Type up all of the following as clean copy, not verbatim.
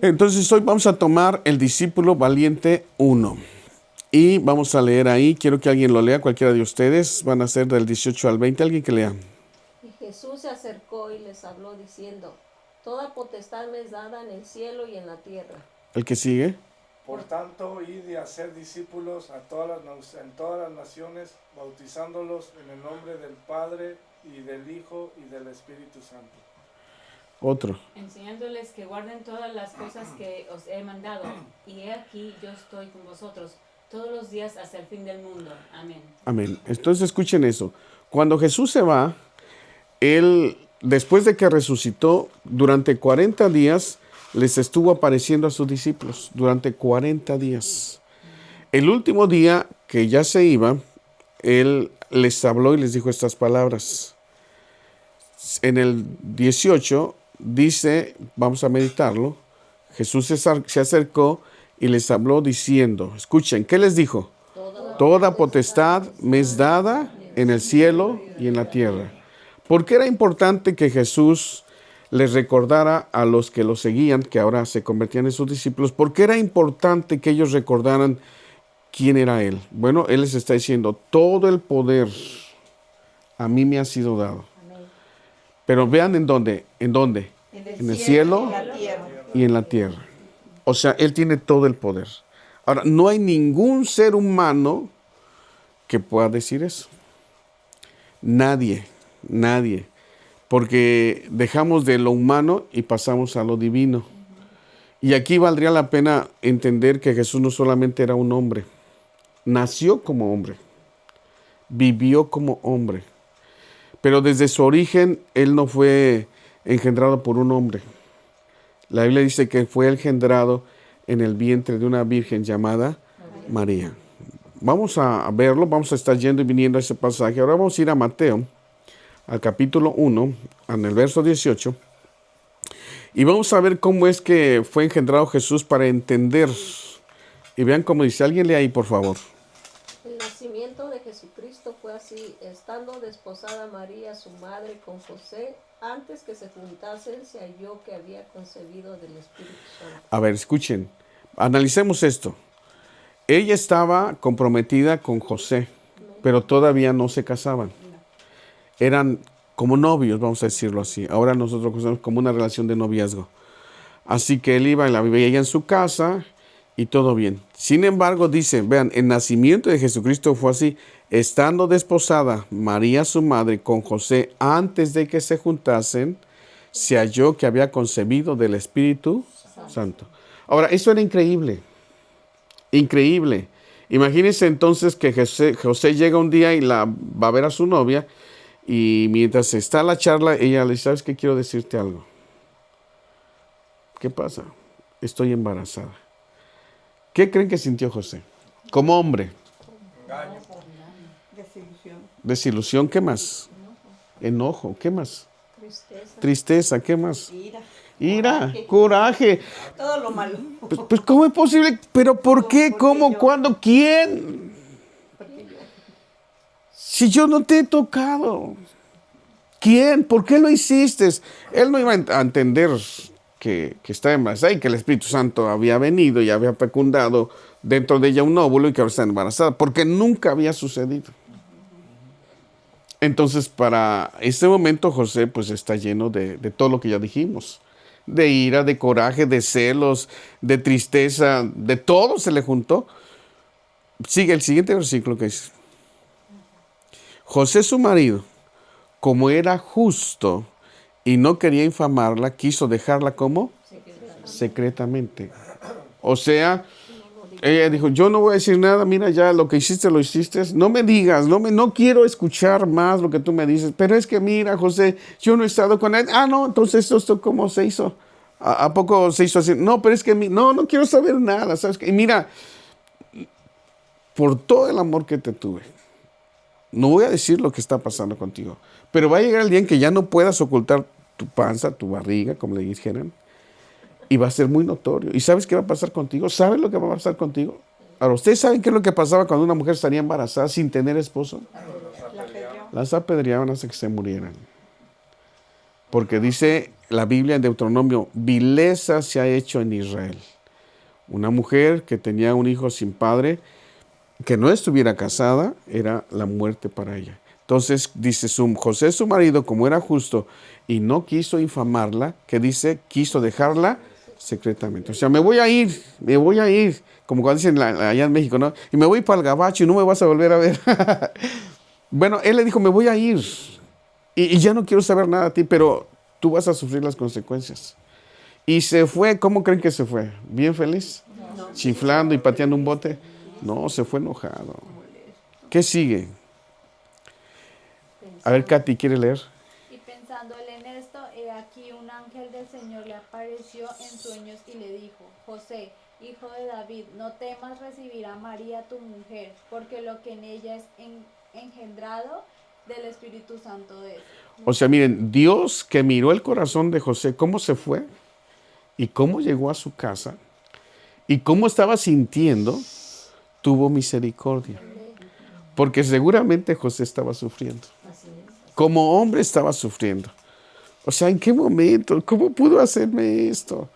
Entonces hoy vamos a tomar el discípulo valiente 1. Y vamos a leer ahí, quiero que alguien lo lea, cualquiera de ustedes, van a ser del 18 al 20, alguien que lea. Y Jesús se acercó y les habló diciendo: Toda potestad me es dada en el cielo y en la tierra. El que sigue. Por tanto, id y hacer discípulos en todas las naciones, bautizándolos en el nombre del Padre, y del Hijo, y del Espíritu Santo. Otro. Enseñándoles que guarden todas las cosas que os he mandado. Y he aquí, yo estoy con vosotros todos los días hasta el fin del mundo. Amén. Amén. Entonces escuchen eso. Cuando Jesús se va, Él, después de que resucitó, durante 40 días, les estuvo apareciendo a sus discípulos. Durante 40 días. El último día que ya se iba, Él les habló y les dijo estas palabras. En el 18 dice, vamos a meditarlo, Jesús se acercó y les habló diciendo, escuchen, ¿qué les dijo? Toda potestad me es dada en el cielo y en la tierra. ¿Por qué era importante que Jesús les recordara a los que lo seguían, que ahora se convertían en sus discípulos? ¿Por qué era importante que ellos recordaran quién era Él? Bueno, Él les está diciendo, todo el poder a mí me ha sido dado. Pero vean en dónde. En el cielo y en la tierra. O sea, Él tiene todo el poder. Ahora, no hay ningún ser humano que pueda decir eso. Nadie. Porque dejamos de lo humano y pasamos a lo divino. Y aquí valdría la pena entender que Jesús no solamente era un hombre. Nació como hombre. Vivió como hombre. Pero desde su origen, Él no fue engendrado por un hombre. La Biblia dice que fue engendrado en el vientre de una virgen llamada María. Vamos a verlo, vamos a estar yendo y viniendo a ese pasaje. Ahora vamos a ir a Mateo, al capítulo 1, en el verso 18. Y vamos a ver cómo es que fue engendrado Jesús para entender. Y vean cómo dice, alguien lee ahí, por favor. El nacimiento de Jesucristo fue así: estando desposada María, su madre, con José, antes que se juntasen, se halló que había concebido del Espíritu Santo. A ver, escuchen, analicemos esto. Ella estaba comprometida con José, pero todavía no se casaban. Eran como novios, vamos a decirlo así. Ahora nosotros conocemos como una relación de noviazgo. Así que él iba y la vivía ella en su casa y todo bien. Sin embargo, dice, vean, el nacimiento de Jesucristo fue así: estando desposada María, su madre, con José, antes de que se juntasen, se halló que había concebido del Espíritu Santo. Ahora, eso era increíble. Increíble. Imagínense entonces que José llega un día y va a ver a su novia, y mientras está la charla, ella le dice, ¿sabes qué? Quiero decirte algo. ¿Qué pasa? Estoy embarazada. ¿Qué creen que sintió José? Como hombre. Desilusión, ¿qué más? Enojo, ¿qué más? Tristeza, ¿qué más? Ira, coraje. Todo lo malo. Pues ¿cómo es posible? ¿Pero por qué? ¿Cómo? ¿Cuándo? ¿Quién? Si yo no te he tocado. ¿Quién? ¿Por qué lo hiciste? Él no iba a entender que está embarazada y que el Espíritu Santo había venido y había fecundado dentro de ella un óvulo y que ahora está embarazada, porque nunca había sucedido. Entonces, para este momento, José pues está lleno de todo lo que ya dijimos. De ira, de coraje, de celos, de tristeza, de todo se le juntó. Sigue el siguiente versículo que dice. José, su marido, como era justo y no quería infamarla, quiso dejarla como secretamente. O sea, ella dijo, yo no voy a decir nada, mira, ya lo que hiciste, lo hiciste. No me digas, no quiero escuchar más lo que tú me dices. Pero es que mira, José, yo no he estado con él. Ah, no, entonces esto ¿cómo se hizo? ¿A poco se hizo así? No, pero es que no quiero saber nada, ¿sabes? Y mira, por todo el amor que te tuve, no voy a decir lo que está pasando contigo, pero va a llegar el día en que ya no puedas ocultar tu panza, tu barriga, como le dijeran, y va a ser muy notorio. ¿Y sabes qué va a pasar contigo? ¿Sabes lo que va a pasar contigo? Ahora, ¿ustedes saben qué es lo que pasaba cuando una mujer estaría embarazada sin tener esposo? Las apedreaban hasta que se murieran. Porque dice la Biblia en Deuteronomio, vileza se ha hecho en Israel. Una mujer que tenía un hijo sin padre, que no estuviera casada, era la muerte para ella. Entonces dice, José su marido, como era justo y no quiso infamarla, que dice, quiso dejarla secretamente. O sea, me voy a ir, como cuando dicen allá en México, ¿no? Y me voy para el gabacho y no me vas a volver a ver. Bueno, él le dijo, me voy a ir y ya no quiero saber nada de ti, pero tú vas a sufrir las consecuencias. Y se fue, ¿cómo creen que se fue? ¿Bien feliz? No. ¿Chiflando y pateando un bote? No, se fue enojado. ¿Qué sigue? A ver, Katy, ¿quiere leer? Y pensándole en esto, he aquí un ángel del Señor le apareció en sueños y le dijo, José, hijo de David, no temas recibir a María tu mujer, porque lo que en ella es engendrado del Espíritu Santo es. O sea, miren, Dios que miró el corazón de José, cómo se fue y cómo llegó a su casa y cómo estaba sintiendo, tuvo misericordia. Porque seguramente José estaba sufriendo. Así es. Como hombre estaba sufriendo. O sea, ¿en qué momento? ¿Cómo pudo hacerme esto?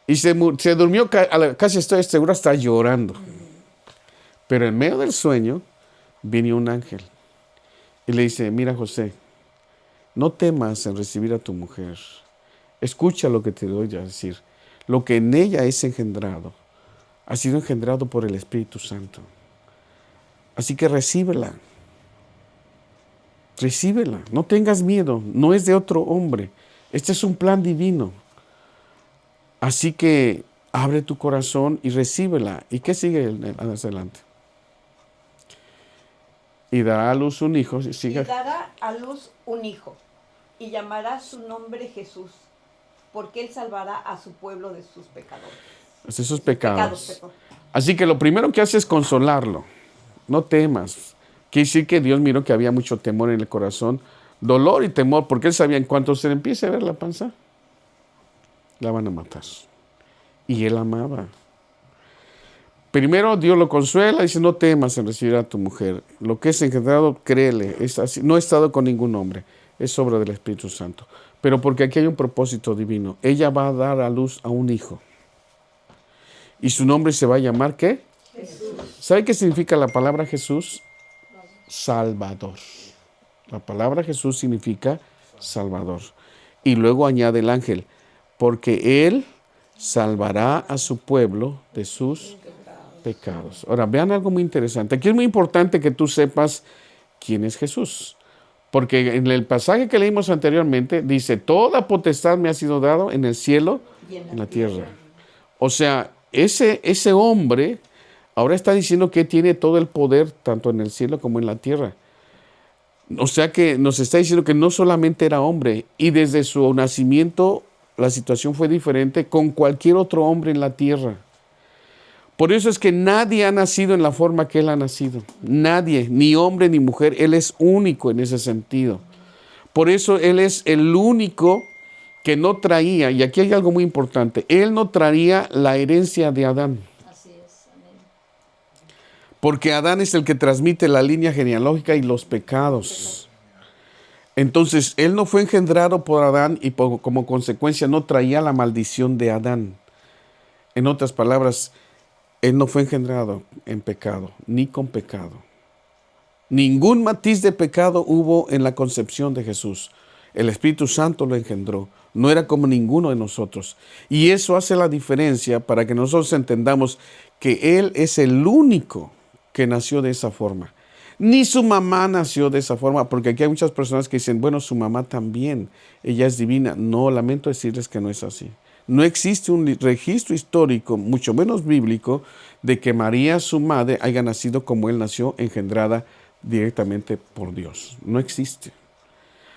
Y se durmió, casi estoy seguro, hasta llorando. Pero en medio del sueño, viene un ángel. Y le dice, mira José, no temas en recibir a tu mujer. Escucha lo que te doy a decir. Lo que en ella es engendrado, ha sido engendrado por el Espíritu Santo. Así que recíbela. Recíbela. No tengas miedo. No es de otro hombre. Este es un plan divino. Así que abre tu corazón y recíbela. ¿Y qué sigue adelante? Y dará a luz un hijo. Y dará a luz un hijo, y llamará su nombre Jesús, porque él salvará a su pueblo de sus pecadores. Esos pecados. Perdón. Así que lo primero que hace es consolarlo. No temas. Quiere decir que Dios miró que había mucho temor en el corazón, dolor y temor, porque él sabía en cuanto se le empiece a ver la panza, la van a matar. Y él amaba. Primero Dios lo consuela, dice, no temas en recibir a tu mujer. Lo que es engendrado, créele. Es así. No he estado con ningún hombre. Es obra del Espíritu Santo. Pero porque aquí hay un propósito divino. Ella va a dar a luz a un hijo. Y su nombre se va a llamar, ¿qué? Jesús. ¿Sabe qué significa la palabra Jesús? Salvador. La palabra Jesús significa Salvador. Y luego añade el ángel, porque Él salvará a su pueblo de sus pecados. Ahora, vean algo muy interesante. Aquí es muy importante que tú sepas quién es Jesús. Porque en el pasaje que leímos anteriormente dice, toda potestad me ha sido dado en el cielo y en la tierra. O sea, ese hombre ahora está diciendo que tiene todo el poder tanto en el cielo como en la tierra. O sea que nos está diciendo que no solamente era hombre y desde su nacimiento la situación fue diferente con cualquier otro hombre en la tierra. Por eso es que nadie ha nacido en la forma que él ha nacido. Nadie, ni hombre ni mujer. Él es único en ese sentido. Por eso él es el único que no traía, y aquí hay algo muy importante, él no traía la herencia de Adán. Así es. Amén. Porque Adán es el que transmite la línea genealógica y los pecados. Entonces, él no fue engendrado por Adán y como consecuencia no traía la maldición de Adán. En otras palabras, él no fue engendrado en pecado, ni con pecado. Ningún matiz de pecado hubo en la concepción de Jesús. El Espíritu Santo lo engendró. No era como ninguno de nosotros. Y eso hace la diferencia para que nosotros entendamos que Él es el único que nació de esa forma. Ni su mamá nació de esa forma, porque aquí hay muchas personas que dicen, bueno, su mamá también, ella es divina. No, lamento decirles que no es así. No existe un registro histórico, mucho menos bíblico, de que María, su madre, haya nacido como él nació, engendrada directamente por Dios. No existe.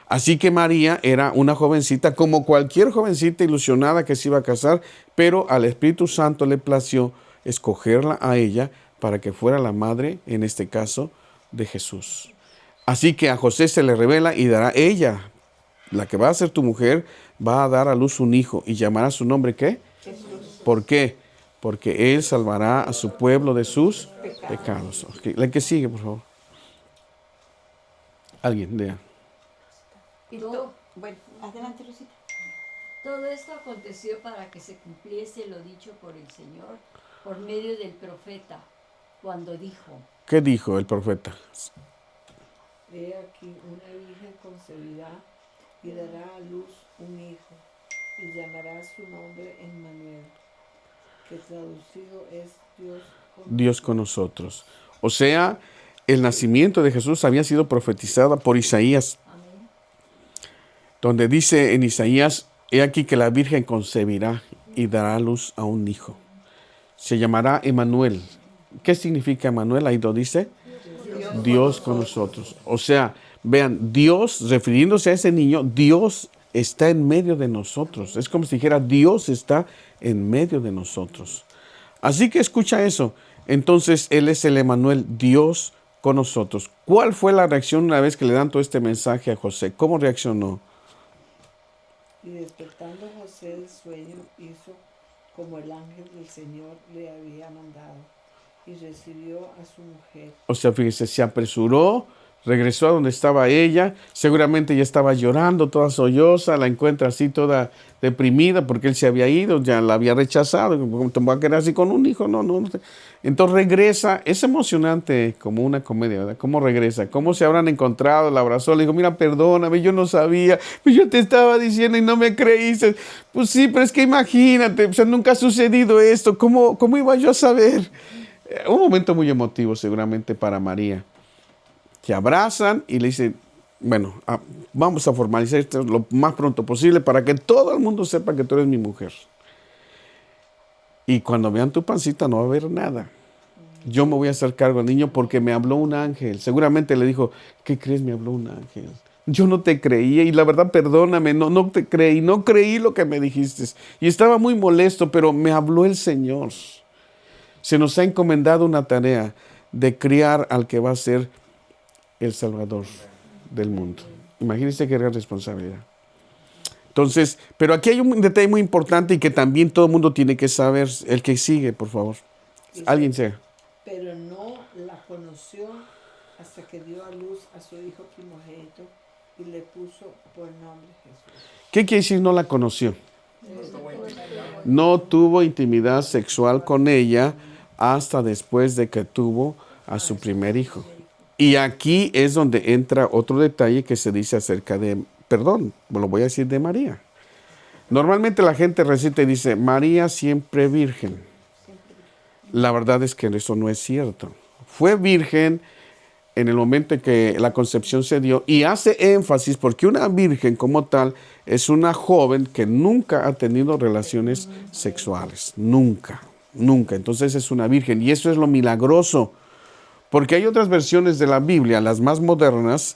Así que María era una jovencita, como cualquier jovencita ilusionada que se iba a casar, pero al Espíritu Santo le plació escogerla a ella para que fuera la madre, en este caso, de Jesús. Así que a José se le revela y dará ella, la que va a ser tu mujer, va a dar a luz un hijo y llamará su nombre, ¿qué? Jesús. ¿Por qué? Porque él salvará a su pueblo de sus pecados. Okay. La que sigue, por favor. Alguien, lea. Y Tú. bueno, Adelante, Rosita. Todo esto aconteció para que se cumpliese lo dicho por el Señor por medio del profeta, cuando dijo: ¿Qué dijo el profeta? He aquí una virgen concebirá y dará a luz un hijo, y llamará su nombre Emmanuel, que traducido es Dios con nosotros. O sea, el nacimiento de Jesús había sido profetizado por Isaías, Amén. donde dice en Isaías: he aquí que la virgen concebirá y dará a luz a un hijo. Se llamará Emmanuel. ¿Qué significa Emmanuel? Ahí lo dice. Dios con nosotros. O sea, vean, Dios, refiriéndose a ese niño, Dios está en medio de nosotros. Es como si dijera, Dios está en medio de nosotros. Así que escucha eso. Entonces, Él es el Emmanuel, Dios con nosotros. ¿Cuál fue la reacción una vez que le dan todo este mensaje a José? ¿Cómo reaccionó? Y despertando José del sueño, hizo como el ángel del Señor le había mandado, y recibió a su mujer. O sea, fíjese, se apresuró, regresó a donde estaba ella, seguramente ya estaba llorando, toda solloza, la encuentra así toda deprimida porque él se había ido, ya la había rechazado, ¿cómo te voy a quedar así con un hijo? No. Entonces regresa, es emocionante como una comedia, ¿verdad? ¿Cómo regresa? ¿Cómo se habrán encontrado? La abrazó, le dijo, mira, perdóname, yo no sabía, pues yo te estaba diciendo y no me creíste. Pues sí, pero es que imagínate, o sea, nunca ha sucedido esto, ¿cómo iba yo a saber? Un momento muy emotivo seguramente para María. Se abrazan y le dicen, bueno, vamos a formalizar esto lo más pronto posible para que todo el mundo sepa que tú eres mi mujer. Y cuando vean tu pancita no va a haber nada. Yo me voy a hacer cargo del niño porque me habló un ángel. Seguramente le dijo, ¿qué crees? Me habló un ángel. Yo no te creía y la verdad, perdóname, no te creí, no creí lo que me dijiste. Y estaba muy molesto, pero me habló el Señor. Se nos ha encomendado una tarea de criar al que va a ser el Salvador del mundo. Imagínense qué gran responsabilidad. Entonces, pero aquí hay un detalle muy importante y que también todo el mundo tiene que saber. El que sigue, por favor. Alguien sea. Pero no la conoció hasta que dio a luz a su hijo primogénito y le puso por nombre Jesús. ¿Qué quiere decir no la conoció? No tuvo intimidad sexual con ella hasta después de que tuvo a su primer hijo. Y aquí es donde entra otro detalle que se dice acerca de, lo voy a decir de María. Normalmente la gente recita y dice, María siempre virgen. La verdad es que eso no es cierto. Fue virgen en el momento en que la concepción se dio y hace énfasis porque una virgen como tal es una joven que nunca ha tenido relaciones sexuales. Nunca. Entonces es una virgen y eso es lo milagroso. Porque hay otras versiones de la Biblia, las más modernas,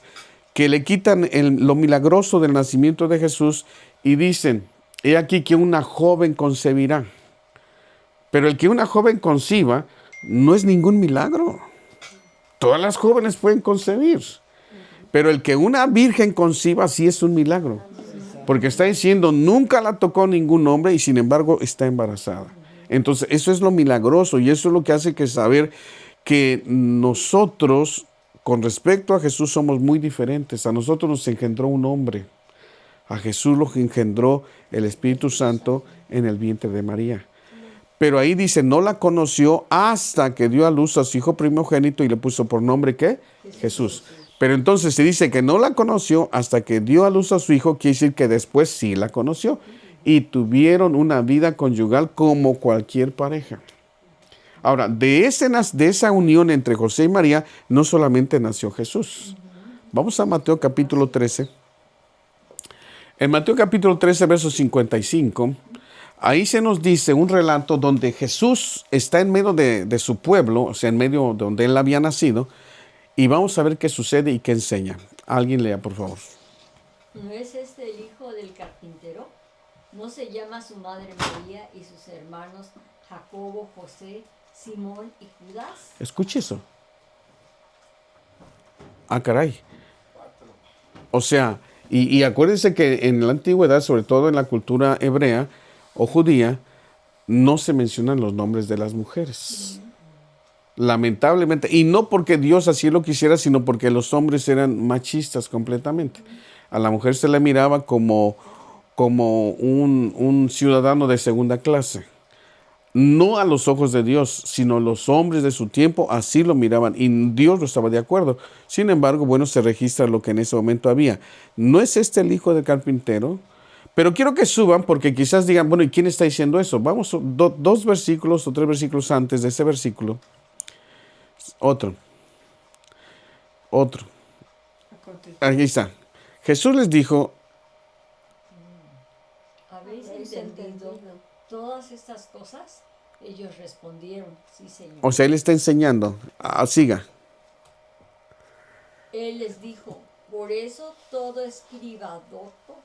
que le quitan lo milagroso del nacimiento de Jesús y dicen, he aquí que una joven concebirá. Pero el que una joven conciba no es ningún milagro. Todas las jóvenes pueden concebir. Pero el que una virgen conciba sí es un milagro. Porque está diciendo, nunca la tocó ningún hombre y sin embargo está embarazada. Entonces eso es lo milagroso y eso es lo que hace que saber que nosotros, con respecto a Jesús, somos muy diferentes. A nosotros nos engendró un hombre. A Jesús lo engendró el Espíritu Santo en el vientre de María. Pero ahí dice, no la conoció hasta que dio a luz a su hijo primogénito y le puso por nombre, ¿qué? Jesús. Pero entonces se dice que no la conoció hasta que dio a luz a su hijo, quiere decir que después sí la conoció. Y tuvieron una vida conyugal como cualquier pareja. Ahora, de esa unión entre José y María, no solamente nació Jesús. Vamos a Mateo capítulo 13. En Mateo capítulo 13, verso 55, ahí se nos dice un relato donde Jesús está en medio de su pueblo, o sea, en medio de donde él había nacido, y vamos a ver qué sucede y qué enseña. Alguien lea, por favor. ¿No es este el hijo del carpintero? ¿No se llama su madre María y sus hermanos Jacobo, José, Simón y Judas? Escuche eso. Ah, caray. O sea, y acuérdense que en la antigüedad, sobre todo en la cultura hebrea o judía, no se mencionan los nombres de las mujeres. Lamentablemente. Y no porque Dios así lo quisiera, sino porque los hombres eran machistas completamente. A la mujer se le miraba como un ciudadano de segunda clase. No a los ojos de Dios, sino los hombres de su tiempo así lo miraban y Dios no estaba de acuerdo. Sin embargo, bueno, se registra lo que en ese momento había. ¿No es este el hijo del carpintero? Pero quiero que suban porque quizás digan, bueno, ¿y quién está diciendo eso? Vamos dos versículos o 3 versículos antes de ese versículo. Otro. Aquí está. Jesús les dijo, ¿habéis entendido todas estas cosas? Ellos respondieron, sí, Señor. o sea, Él está enseñando. Siga. Él les dijo, por eso todo escriba docto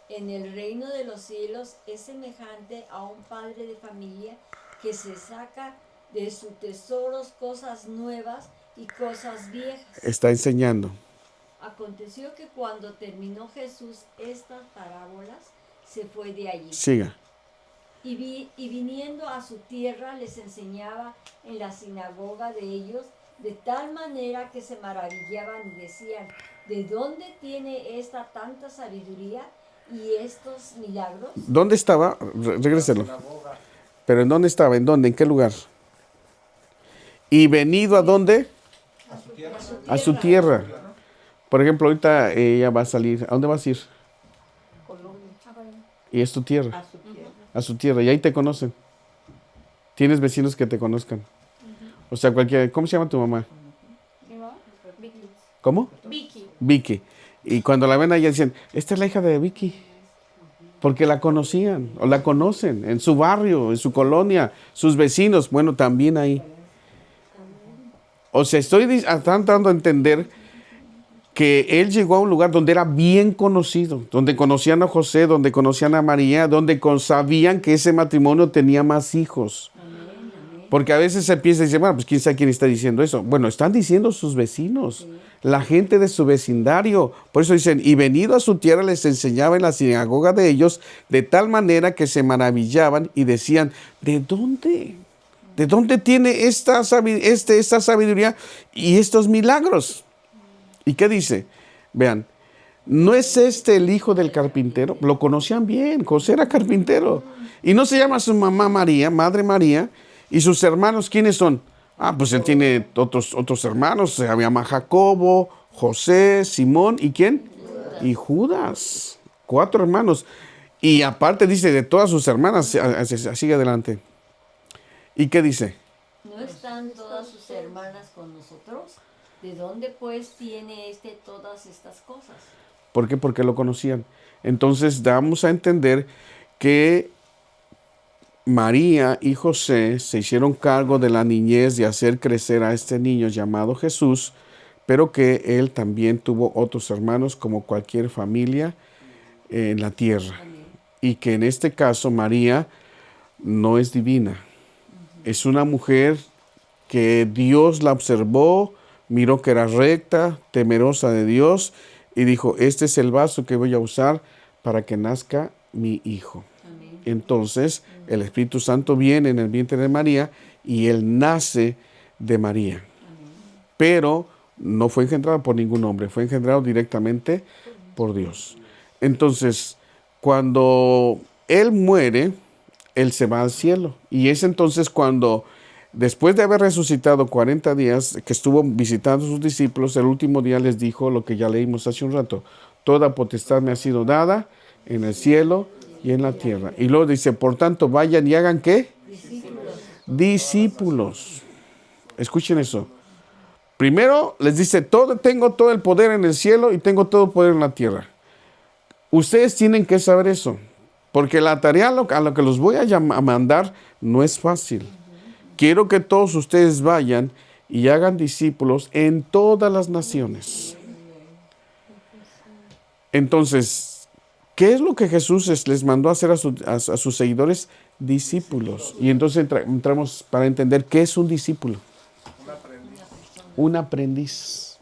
en el reino de los cielos es semejante a un padre de familia que se saca de sus tesoros cosas nuevas y cosas viejas. Está enseñando. Aconteció que cuando terminó Jesús estas parábolas, se fue de allí. Siga. Y viniendo a su tierra les enseñaba en la sinagoga de ellos, de tal manera que se maravillaban y decían, ¿de dónde tiene esta tanta sabiduría y estos milagros? ¿Dónde estaba? Regréselo. ¿Pero en dónde estaba? ¿En dónde? ¿En qué lugar? ¿Y venido a dónde? A su tierra. Por ejemplo, ahorita ella va a salir. ¿A dónde vas a ir? Y es tu tierra. A su tierra. Y ahí te conocen. Tienes vecinos que te conozcan. O sea, cualquiera. ¿Cómo se llama tu mamá? Vicky. ¿Cómo? Vicky. Y cuando la ven a ella dicen, esta es la hija de Vicky. Porque la conocían o la conocen en su barrio, en su colonia, sus vecinos. Bueno, también ahí. O sea, estoy tratando de entender que él llegó a un lugar donde era bien conocido, donde conocían a José, donde conocían a María, donde sabían que ese matrimonio tenía más hijos. Porque a veces se piensa y dice, bueno, pues quién sabe quién está diciendo eso. Bueno, están diciendo sus vecinos, la gente de su vecindario. Por eso dicen, y venido a su tierra les enseñaba en la sinagoga de ellos, de tal manera que se maravillaban y decían, ¿de dónde? ¿De dónde tiene esta sabiduría y estos milagros? ¿Y qué dice? Vean, ¿no es este el hijo del carpintero? Lo conocían bien, José era carpintero. Y no se llama su mamá María, madre María. ¿Y sus hermanos quiénes son? Pues él tiene otros hermanos. Se llama Jacobo, José, Simón, ¿y quién? Judas. Y Judas. 4 hermanos. Y aparte dice, de todas sus hermanas, sigue adelante. ¿Y qué dice? ¿No están todas sus hermanas con nosotros? ¿De dónde pues tiene todas estas cosas? ¿Por qué? Porque lo conocían. Entonces damos a entender que María y José se hicieron cargo de la niñez de hacer crecer a este niño llamado Jesús, pero que él también tuvo otros hermanos como cualquier familia en la tierra. Y que en este caso María no es divina. Es una mujer que Dios la observó, miró que era recta, temerosa de Dios y dijo, este es el vaso que voy a usar para que nazca mi hijo. Amén. Entonces el Espíritu Santo viene en el vientre de María y él nace de María. Amén. Pero no fue engendrado por ningún hombre, fue engendrado directamente por Dios. Entonces, cuando él muere, él se va al cielo. Y es entonces cuando, después de haber resucitado 40 días, que estuvo visitando a sus discípulos, el último día les dijo lo que ya leímos hace un rato. Toda potestad me ha sido dada en el cielo y en la tierra. Y luego dice, por tanto, vayan y hagan ¿qué? Discípulos. Escuchen eso. Primero les dice, tengo todo el poder en el cielo y tengo todo el poder en la tierra. Ustedes tienen que saber eso. Porque la tarea a lo que los voy a mandar no es fácil. Quiero que todos ustedes vayan y hagan discípulos en todas las naciones. Entonces, ¿qué es lo que Jesús les mandó a hacer a sus seguidores? Discípulos. Y entonces entramos para entender qué es un discípulo. Un aprendiz.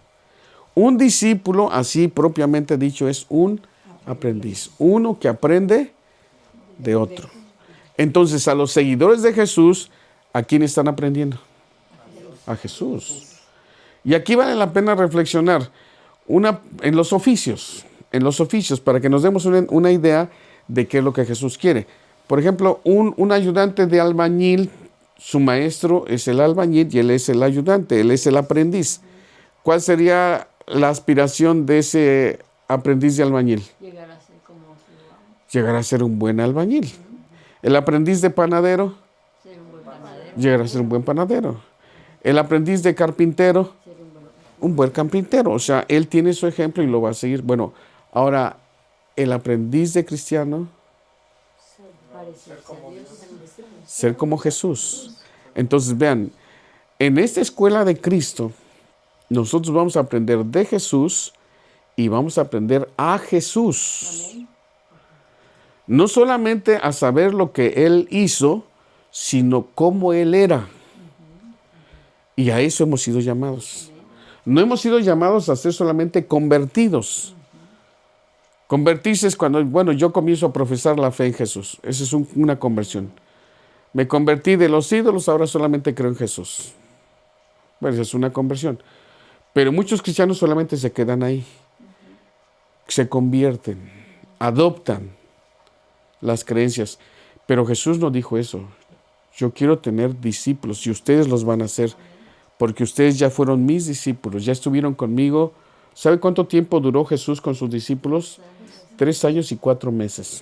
Un discípulo, así propiamente dicho, es un aprendiz. Uno que aprende de otro. Entonces, a los seguidores de Jesús, ¿a quién están aprendiendo? A Jesús. Y aquí vale la pena reflexionar en los oficios. en los oficios para que nos demos una idea de qué es lo que Jesús quiere. Por ejemplo, un ayudante de albañil, su maestro es el albañil y él es el ayudante, él es el aprendiz. ¿Cuál sería la aspiración de ese aprendiz de albañil? Llegar a ser como su amo, Llegar a ser un buen albañil. El aprendiz de panadero, ser un buen panadero, llegar a ser un buen panadero. El aprendiz de carpintero, ser un buen un buen carpintero. O sea, él tiene su ejemplo y lo va a seguir. Bueno, ahora, el aprendiz de cristiano, parecerse a Dios, ser un discípulo. ser como Jesús. Entonces, vean, en esta escuela de Cristo, nosotros vamos a aprender de Jesús y vamos a aprender a Jesús. Amén. No solamente a saber lo que Él hizo, sino cómo Él era. Y a eso hemos sido llamados. No hemos sido llamados a ser solamente convertidos. Convertirse es cuando, bueno, yo comienzo a profesar la fe en Jesús. Esa es una conversión. Me convertí de los ídolos, ahora solamente creo en Jesús. Bueno, esa es una conversión. Pero muchos cristianos solamente se quedan ahí. Se convierten, adoptan las creencias. Pero Jesús no dijo eso. Yo quiero tener discípulos y ustedes los van a hacer porque ustedes ya fueron mis discípulos, ya estuvieron conmigo. ¿Sabe cuánto tiempo duró Jesús con sus discípulos? 3 años y 4 meses.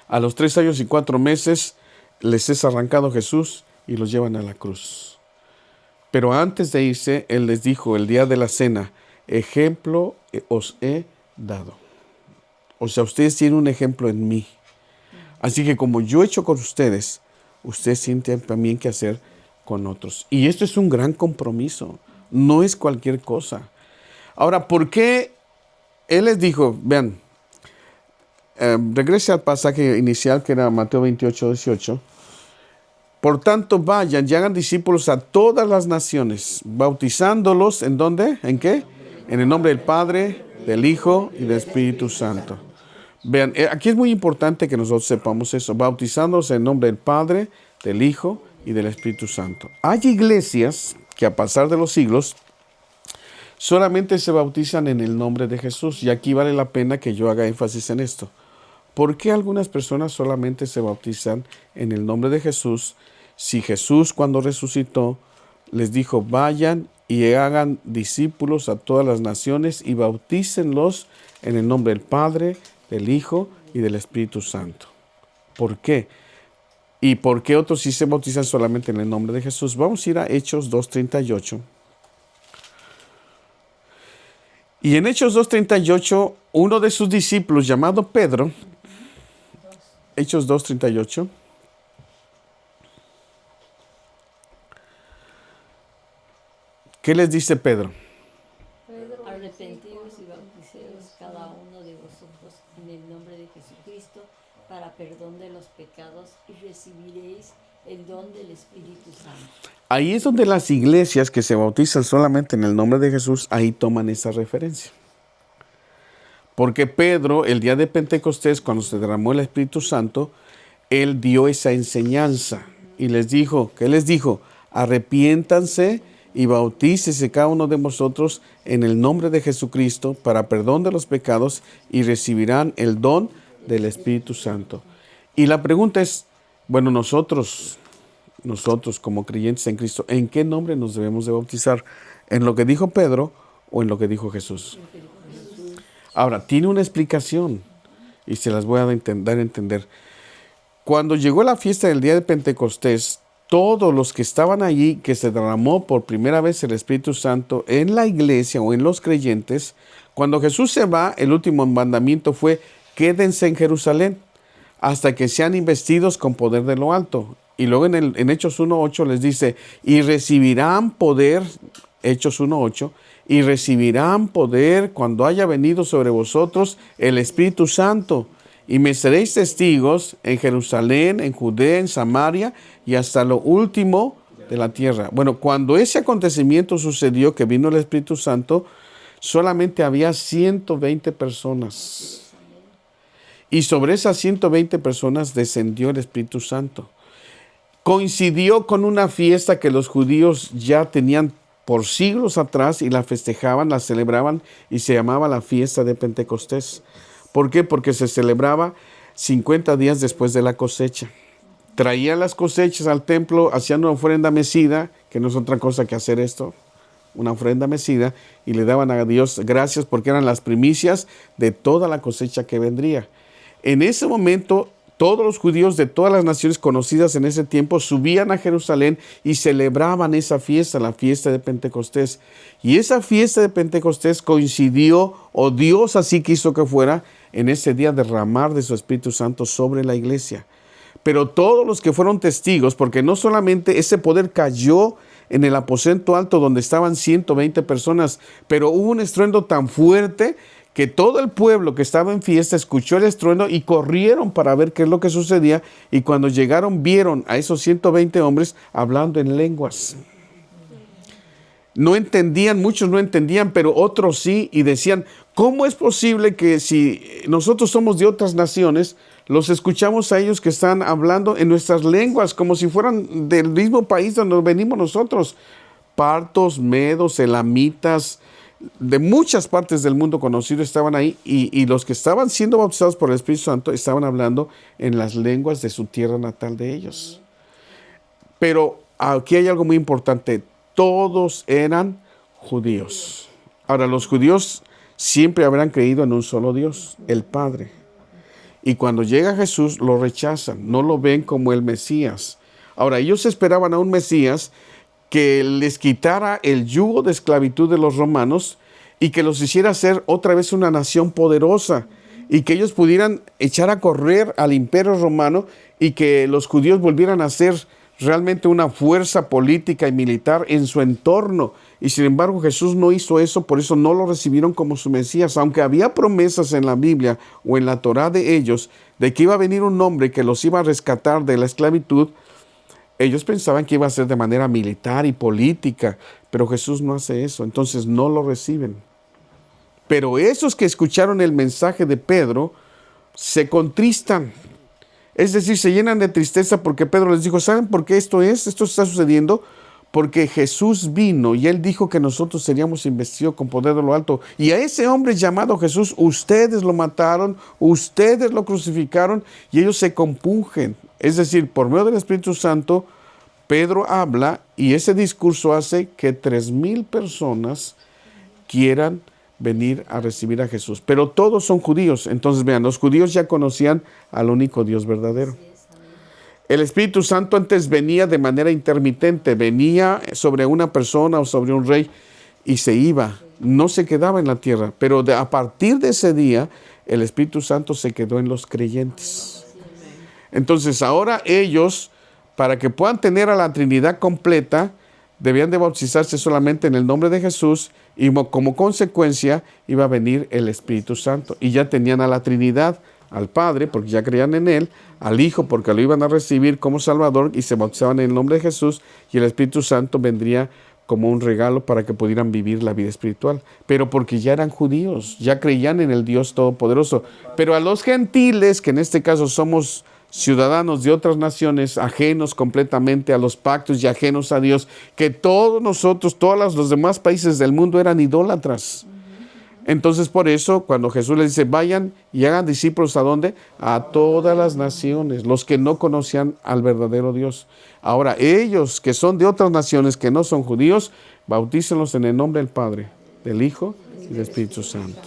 A los 3 años y 4 meses les es arrancado Jesús y los llevan a la cruz. Pero antes de irse, Él les dijo el día de la cena, ejemplo os he dado. O sea, ustedes tienen un ejemplo en mí. Así que como yo he hecho con ustedes, ustedes tienen también que hacer con otros. Y esto es un gran compromiso. No es cualquier cosa. Ahora, ¿por qué Él les dijo? Vean, regrese al pasaje inicial que era Mateo 28, 18. Por tanto, vayan y hagan discípulos a todas las naciones, bautizándolos, ¿en dónde? ¿En qué? En el nombre del Padre, del Hijo y del Espíritu Santo. Vean, aquí es muy importante que nosotros sepamos eso, bautizándolos en el nombre del Padre, del Hijo y del Espíritu Santo. Hay iglesias que a pasar de los siglos solamente se bautizan en el nombre de Jesús. Y aquí vale la pena que yo haga énfasis en esto. ¿Por qué algunas personas solamente se bautizan en el nombre de Jesús si Jesús cuando resucitó les dijo vayan y hagan discípulos a todas las naciones y bautícenlos en el nombre del Padre, del Hijo y del Espíritu Santo? ¿Por qué? ¿Y por qué otros sí se bautizan solamente en el nombre de Jesús? Vamos a ir a Hechos 2:38. Y en Hechos 2:38, uno de sus discípulos llamado Pedro, Hechos 2:38, ¿qué les dice Pedro? Arrepentidos y bautizados cada uno de vosotros en el nombre de Jesucristo para perdón de los pecados y recibiréis el don del Espíritu Santo. Ahí es donde las iglesias que se bautizan solamente en el nombre de Jesús, ahí toman esa referencia. Porque Pedro, el día de Pentecostés, cuando se derramó el Espíritu Santo, él dio esa enseñanza y les dijo, ¿qué les dijo? Arrepiéntanse y bautícese cada uno de vosotros en el nombre de Jesucristo para perdón de los pecados y recibirán el don del Espíritu Santo. Y la pregunta es, bueno, nosotros como creyentes en Cristo, ¿en qué nombre nos debemos de bautizar? ¿En lo que dijo Pedro o en lo que dijo Jesús? Ahora, tiene una explicación y se las voy a dar a entender. Cuando llegó la fiesta del día de Pentecostés, todos los que estaban allí, que se derramó por primera vez el Espíritu Santo en la iglesia o en los creyentes, cuando Jesús se va, el último mandamiento fue, quédense en Jerusalén hasta que sean investidos con poder de lo alto. Y luego en Hechos 1:8 les dice, y recibirán poder, Hechos 1:8, y recibirán poder cuando haya venido sobre vosotros el Espíritu Santo. Y me seréis testigos en Jerusalén, en Judea, en Samaria y hasta lo último de la tierra. Bueno, cuando ese acontecimiento sucedió, que vino el Espíritu Santo, solamente había 120 personas. Y sobre esas 120 personas descendió el Espíritu Santo. Coincidió con una fiesta que los judíos ya tenían por siglos atrás y la festejaban, la celebraban y se llamaba la fiesta de Pentecostés. ¿Por qué? Porque se celebraba 50 días después de la cosecha. Traían las cosechas al templo, hacían una ofrenda mecida, que no es otra cosa que hacer esto, una ofrenda mecida, y le daban a Dios gracias porque eran las primicias de toda la cosecha que vendría. En ese momento, todos los judíos de todas las naciones conocidas en ese tiempo subían a Jerusalén y celebraban esa fiesta, la fiesta de Pentecostés. Y esa fiesta de Pentecostés coincidió, o Dios así quiso que fuera, en ese día derramar de su Espíritu Santo sobre la iglesia. Pero todos los que fueron testigos, porque no solamente ese poder cayó en el aposento alto donde estaban 120 personas, pero hubo un estruendo tan fuerte que todo el pueblo que estaba en fiesta escuchó el estruendo y corrieron para ver qué es lo que sucedía, y cuando llegaron vieron a esos 120 hombres hablando en lenguas. No entendían, muchos no entendían, pero otros sí, y decían, ¿cómo es posible que si nosotros somos de otras naciones, los escuchamos a ellos que están hablando en nuestras lenguas, como si fueran del mismo país donde venimos nosotros? Partos, medos, elamitas, de muchas partes del mundo conocido estaban ahí, y los que estaban siendo bautizados por el Espíritu Santo estaban hablando en las lenguas de su tierra natal de ellos. Pero aquí hay algo muy importante: todos eran judíos. Ahora, los judíos siempre habrán creído en un solo Dios, el Padre. Y cuando llega Jesús, lo rechazan, no lo ven como el Mesías. Ahora, ellos esperaban a un Mesías que les quitara el yugo de esclavitud de los romanos y que los hiciera ser otra vez una nación poderosa, y que ellos pudieran echar a correr al imperio romano y que los judíos volvieran a ser realmente una fuerza política y militar en su entorno. Y sin embargo, Jesús no hizo eso, por eso no lo recibieron como su Mesías. Aunque había promesas en la Biblia o en la Torá de ellos de que iba a venir un hombre que los iba a rescatar de la esclavitud, ellos pensaban que iba a ser de manera militar y política, pero Jesús no hace eso, entonces no lo reciben. Pero esos que escucharon el mensaje de Pedro se contristan. Es decir, se llenan de tristeza porque Pedro les dijo, ¿saben por qué esto está sucediendo? Porque Jesús vino y Él dijo que nosotros seríamos investidos con poder de lo alto. Y a ese hombre llamado Jesús, ustedes lo mataron, ustedes lo crucificaron, y ellos se compungen. Es decir, por medio del Espíritu Santo, Pedro habla, y ese discurso hace que 3,000 personas quieran venir a recibir a Jesús. Pero todos son judíos. Entonces vean, los judíos ya conocían al único Dios verdadero. El Espíritu Santo antes venía de manera intermitente, venía sobre una persona o sobre un rey y se iba, no se quedaba en la tierra. Pero a partir de ese día, el Espíritu Santo se quedó en los creyentes. Entonces ahora ellos, para que puedan tener a la Trinidad completa, debían de bautizarse solamente en el nombre de Jesús, y como consecuencia iba a venir el Espíritu Santo. Y ya tenían a la Trinidad, al Padre, porque ya creían en Él, al Hijo, porque lo iban a recibir como Salvador, y se bautizaban en el nombre de Jesús, y el Espíritu Santo vendría como un regalo para que pudieran vivir la vida espiritual. Pero porque ya eran judíos, ya creían en el Dios Todopoderoso. Pero a los gentiles, que en este caso somos ciudadanos de otras naciones, ajenos completamente a los pactos y ajenos a Dios, que todos nosotros, todos los demás países del mundo eran idólatras. Entonces, por eso, cuando Jesús les dice, vayan y hagan discípulos, ¿a dónde? A todas las naciones, los que no conocían al verdadero Dios. Ahora, ellos que son de otras naciones, que no son judíos, bautícenlos en el nombre del Padre, del Hijo y del Espíritu Santo.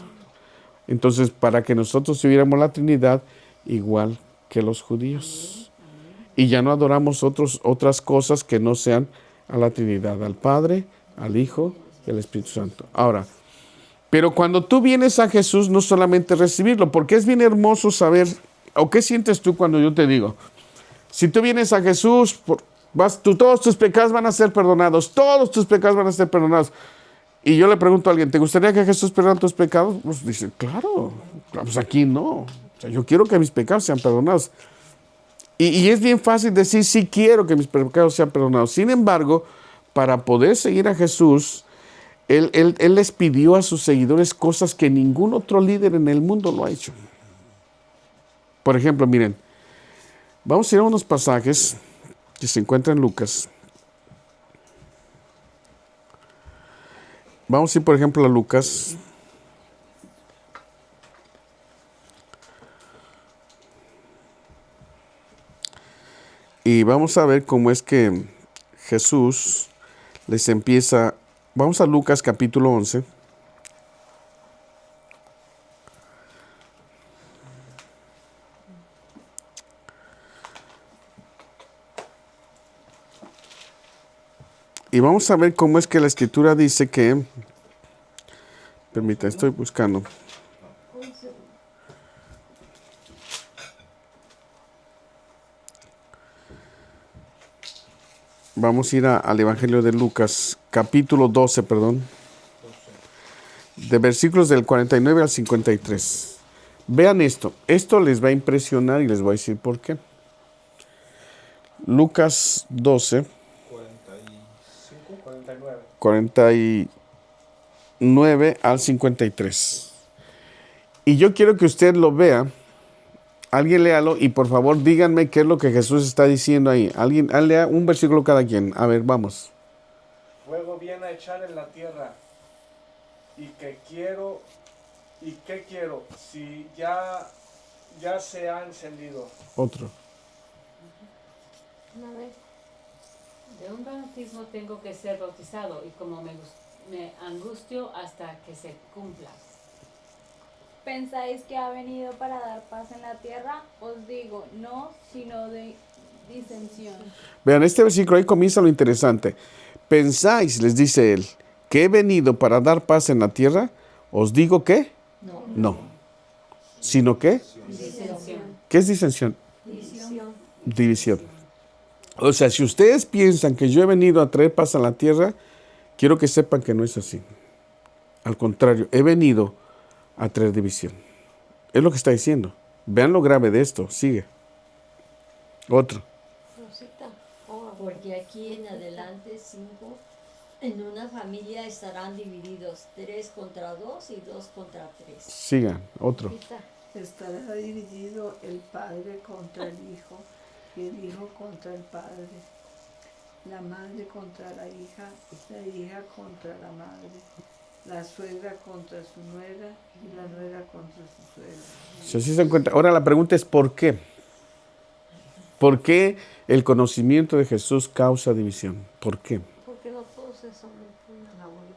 Entonces, para que nosotros tuviéramos la Trinidad igual que los judíos. Y ya no adoramos otras cosas que no sean a la Trinidad, al Padre, al Hijo y al Espíritu Santo. Ahora, pero cuando tú vienes a Jesús, no solamente recibirlo, porque es bien hermoso saber, o qué sientes tú cuando yo te digo, si tú vienes a Jesús, todos tus pecados van a ser perdonados, todos tus pecados van a ser perdonados. Y yo le pregunto a alguien, ¿te gustaría que Jesús perdone tus pecados? Pues dice, claro, pues aquí no. O sea, yo quiero que mis pecados sean perdonados. Y es bien fácil decir, sí quiero que mis pecados sean perdonados. Sin embargo, para poder seguir a Jesús, Él les pidió a sus seguidores cosas que ningún otro líder en el mundo lo ha hecho. Por ejemplo, miren, vamos a ir a unos pasajes que se encuentran en Lucas. Vamos a ir, por ejemplo, a Lucas. Y vamos a ver cómo es que Jesús les empieza. Vamos a Lucas capítulo 11. Y vamos a ver cómo es que la escritura dice que, permita, estoy buscando. Vamos a ir al Evangelio de Lucas, capítulo 12, perdón, de versículos del 49 al 53. Vean esto les va a impresionar y les voy a decir por qué. Lucas 12. 49 al 53. Y yo quiero que usted lo vea. Alguien léalo y por favor díganme qué es lo que Jesús está diciendo ahí. Alguien lea un versículo cada quien. A ver, vamos. Fuego viene a echar en la tierra. ¿Y qué quiero? Si ya se ha encendido. Otro. Una vez, de un bautismo tengo que ser bautizado y como me angustio hasta que se cumpla. ¿Pensáis que ha venido para dar paz en la tierra? Os digo, no, sino de disensión. Vean, este versículo ahí comienza lo interesante. ¿Pensáis, les dice él, que he venido para dar paz en la tierra? Os digo que no. ¿Sino qué? Disensión. ¿Qué es disensión? División. O sea, si ustedes piensan que yo he venido a traer paz a la tierra, quiero que sepan que no es así. Al contrario, he venido a traer división. Es lo que está diciendo. Vean lo grave de esto. Sigue. Otro. Porque aquí en adelante 5, en una familia estarán divididos 3 contra 2 y 2 contra 3. Sigan. Otro. Estará dividido el padre contra el hijo y el hijo contra el padre, la madre contra la hija contra la madre, la suegra contra su nuera y la nuera contra su suegra. Si así se dan cuenta. Ahora la pregunta es ¿por qué? ¿Por qué el conocimiento de Jesús causa división? ¿Por qué? Porque no todos se someten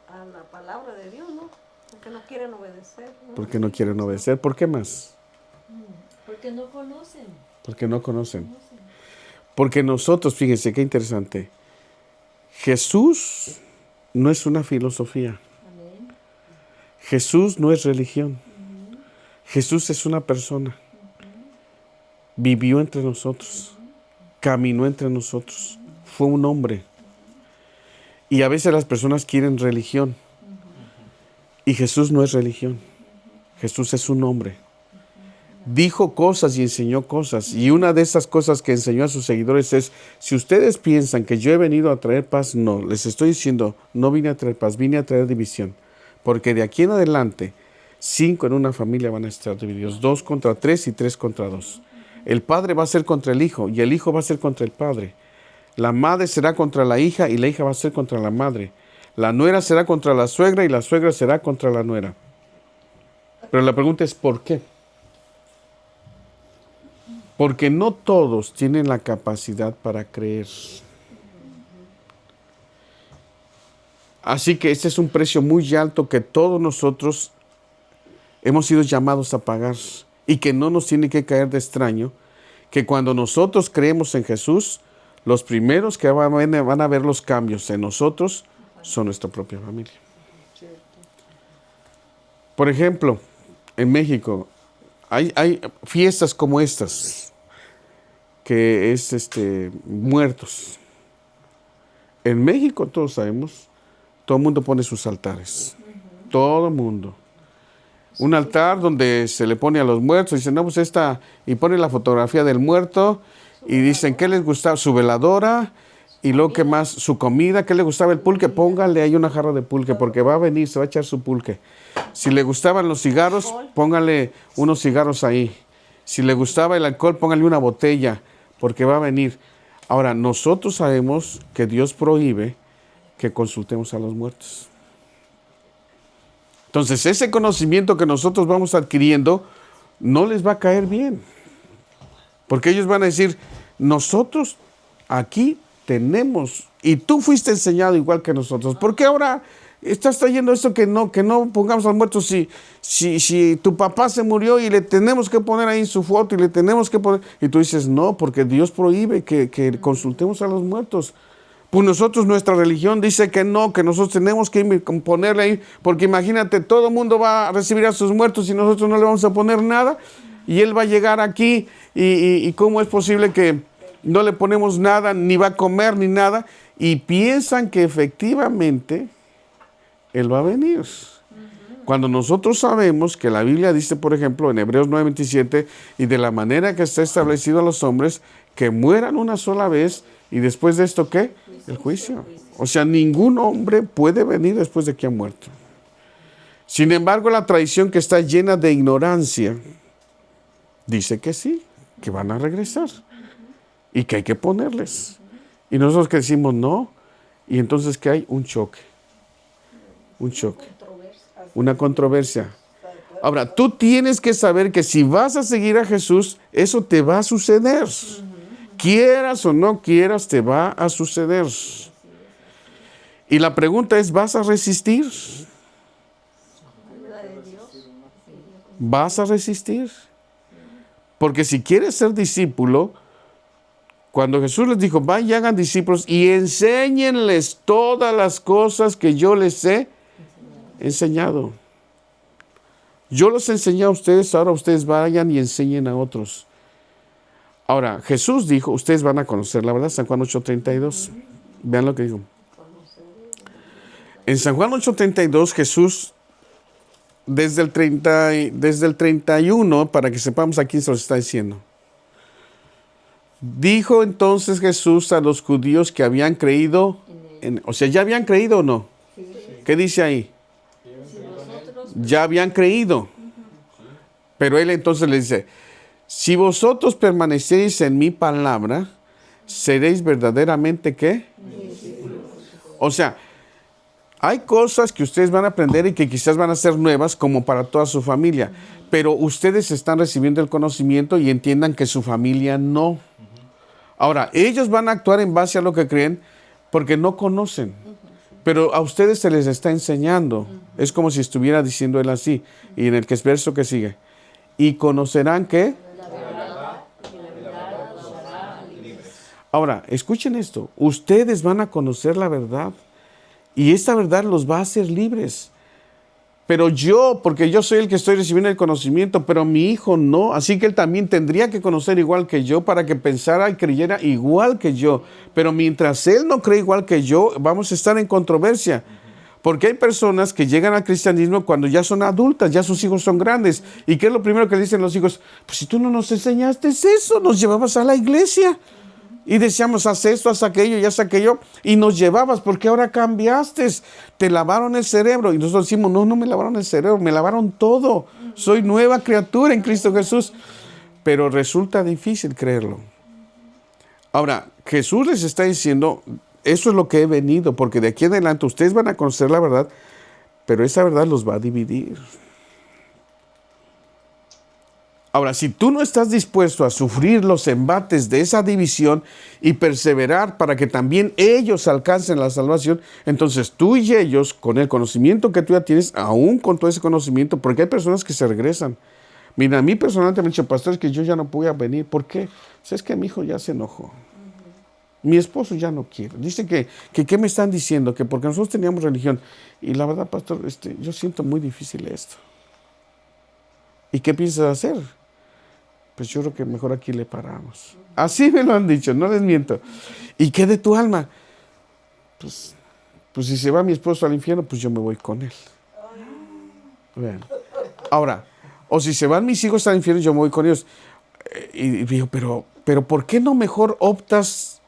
a la palabra de Dios, ¿no? Porque no quieren obedecer, ¿no? Porque no quieren obedecer. ¿Por qué más? Porque no conocen. Porque no conocen. Porque nosotros, fíjense qué interesante. Jesús no es una filosofía. Amén. Jesús no es religión. Jesús es una persona. Vivió entre nosotros. Caminó entre nosotros. Fue un hombre. Y a veces las personas quieren religión. Y Jesús no es religión. Jesús es un hombre. Dijo cosas y enseñó cosas. Y una de esas cosas que enseñó a sus seguidores es, si ustedes piensan que yo he venido a traer paz, no. Les estoy diciendo, no vine a traer paz, vine a traer división. Porque de aquí en adelante, 5 en una familia van a estar divididos. 2 contra 3 y 3 contra 2. El padre va a ser contra el hijo y el hijo va a ser contra el padre. La madre será contra la hija y la hija va a ser contra la madre. La nuera será contra la suegra y la suegra será contra la nuera. Pero la pregunta es ¿por qué? Porque no todos tienen la capacidad para creer. Así que este es un precio muy alto que todos nosotros hemos sido llamados a pagar y que no nos tiene que caer de extraño que cuando nosotros creemos en Jesús, los primeros que van a ver los cambios en nosotros son nuestra propia familia. Por ejemplo, en México hay fiestas como estas, que es muertos. En México todos sabemos, todo el mundo pone sus altares. Todo el mundo. Un altar donde se le pone a los muertos, dicen, no, pues esta, y pone la fotografía del muerto, y dicen, ¿qué les gustaba? Su veladora, y luego, ¿qué más? Su comida, ¿qué le gustaba? El pulque, póngale ahí una jarra de pulque, porque va a venir, se va a echar su pulque. Si le gustaban los cigarros, póngale unos cigarros ahí. Si le gustaba el alcohol, póngale una botella, porque va a venir. Ahora, nosotros sabemos que Dios prohíbe que consultemos a los muertos. Entonces, ese conocimiento que nosotros vamos adquiriendo no les va a caer bien. Porque ellos van a decir, nosotros aquí tenemos, y tú fuiste enseñado igual que nosotros. ¿Por qué ahora estás trayendo esto que no pongamos al muerto si tu papá se murió y le tenemos que poner ahí su foto y le tenemos que poner? Y tú dices, no, porque Dios prohíbe que consultemos a los muertos. Pues nosotros, nuestra religión dice que no, que nosotros tenemos que ponerle ahí, porque imagínate, todo el mundo va a recibir a sus muertos y nosotros no le vamos a poner nada, y él va a llegar aquí, y ¿cómo es posible que no le ponemos nada, ni va a comer, ni nada? Y piensan que efectivamente él va a venir. Cuando nosotros sabemos que la Biblia dice, por ejemplo, en Hebreos 9:27, y de la manera que está establecido a los hombres, que mueran una sola vez, y después de esto, ¿qué? El juicio. O sea, ningún hombre puede venir después de que ha muerto. Sin embargo, la tradición, que está llena de ignorancia, dice que sí, que van a regresar y que hay que ponerles. Y nosotros que decimos no, y entonces ¿qué hay? Un choque. Una controversia. Ahora, tú tienes que saber que si vas a seguir a Jesús, eso te va a suceder. Quieras o no quieras, te va a suceder. Y la pregunta es, ¿vas a resistir? ¿Vas a resistir? Porque si quieres ser discípulo, cuando Jesús les dijo, vayan y hagan discípulos y enséñenles todas las cosas que yo les he enseñado. Yo los enseñé a ustedes, ahora ustedes vayan y enseñen a otros. Ahora, Jesús dijo, ustedes van a conocer la verdad, San Juan 8:32. Vean lo que dijo. En San Juan 8:32, Jesús, desde el 31, para que sepamos a quién se los está diciendo. Dijo entonces Jesús a los judíos que habían creído, o sea, ¿ya habían creído o no? ¿Qué dice ahí? Ya habían creído. Pero él entonces les dice, si vosotros permanecéis en mi palabra, seréis verdaderamente ¿qué? O sea, hay cosas que ustedes van a aprender y que quizás van a ser nuevas como para toda su familia, pero ustedes están recibiendo el conocimiento y entiendan que su familia no. Ahora, ellos van a actuar en base a lo que creen porque no conocen, pero a ustedes se les está enseñando. Es como si estuviera diciendo él así, y en el verso que sigue. Y conocerán ¿qué? Ahora, escuchen esto. Ustedes van a conocer la verdad y esta verdad los va a hacer libres. Pero yo, porque yo soy el que estoy recibiendo el conocimiento, pero mi hijo no. Así que él también tendría que conocer igual que yo para que pensara y creyera igual que yo. Pero mientras él no cree igual que yo, vamos a estar en controversia. Porque hay personas que llegan al cristianismo cuando ya son adultas, ya sus hijos son grandes. ¿Y qué es lo primero que dicen los hijos? Pues si tú no nos enseñaste eso, nos llevabas a la iglesia. Y decíamos, haz esto, haz aquello y haz aquello. Y nos llevabas, porque ahora cambiaste. Te lavaron el cerebro. Y nosotros decimos, no me lavaron el cerebro, me lavaron todo. Soy nueva criatura en Cristo Jesús. Pero resulta difícil creerlo. Ahora, Jesús les está diciendo, eso es lo que he venido, porque de aquí en adelante ustedes van a conocer la verdad, pero esa verdad los va a dividir. Ahora, si tú no estás dispuesto a sufrir los embates de esa división y perseverar para que también ellos alcancen la salvación, entonces tú y ellos, con el conocimiento que tú ya tienes, aún con todo ese conocimiento, porque hay personas que se regresan. Mira, a mí personalmente me han dicho, pastor, es que yo ya no voy a venir. ¿Por qué? Es que mi hijo ya se enojó. Mi esposo ya no quiere. Dice que ¿qué me están diciendo? Que porque nosotros teníamos religión. Y la verdad, pastor, yo siento muy difícil esto. ¿Y qué piensas hacer? Pues yo creo que mejor aquí le paramos. Así me lo han dicho, no les miento. ¿Y qué de tu alma? Pues si se va mi esposo al infierno, pues yo me voy con él. Vean. Ahora, o si se van mis hijos al infierno, yo me voy con ellos. Y digo, pero ¿por qué no mejor optas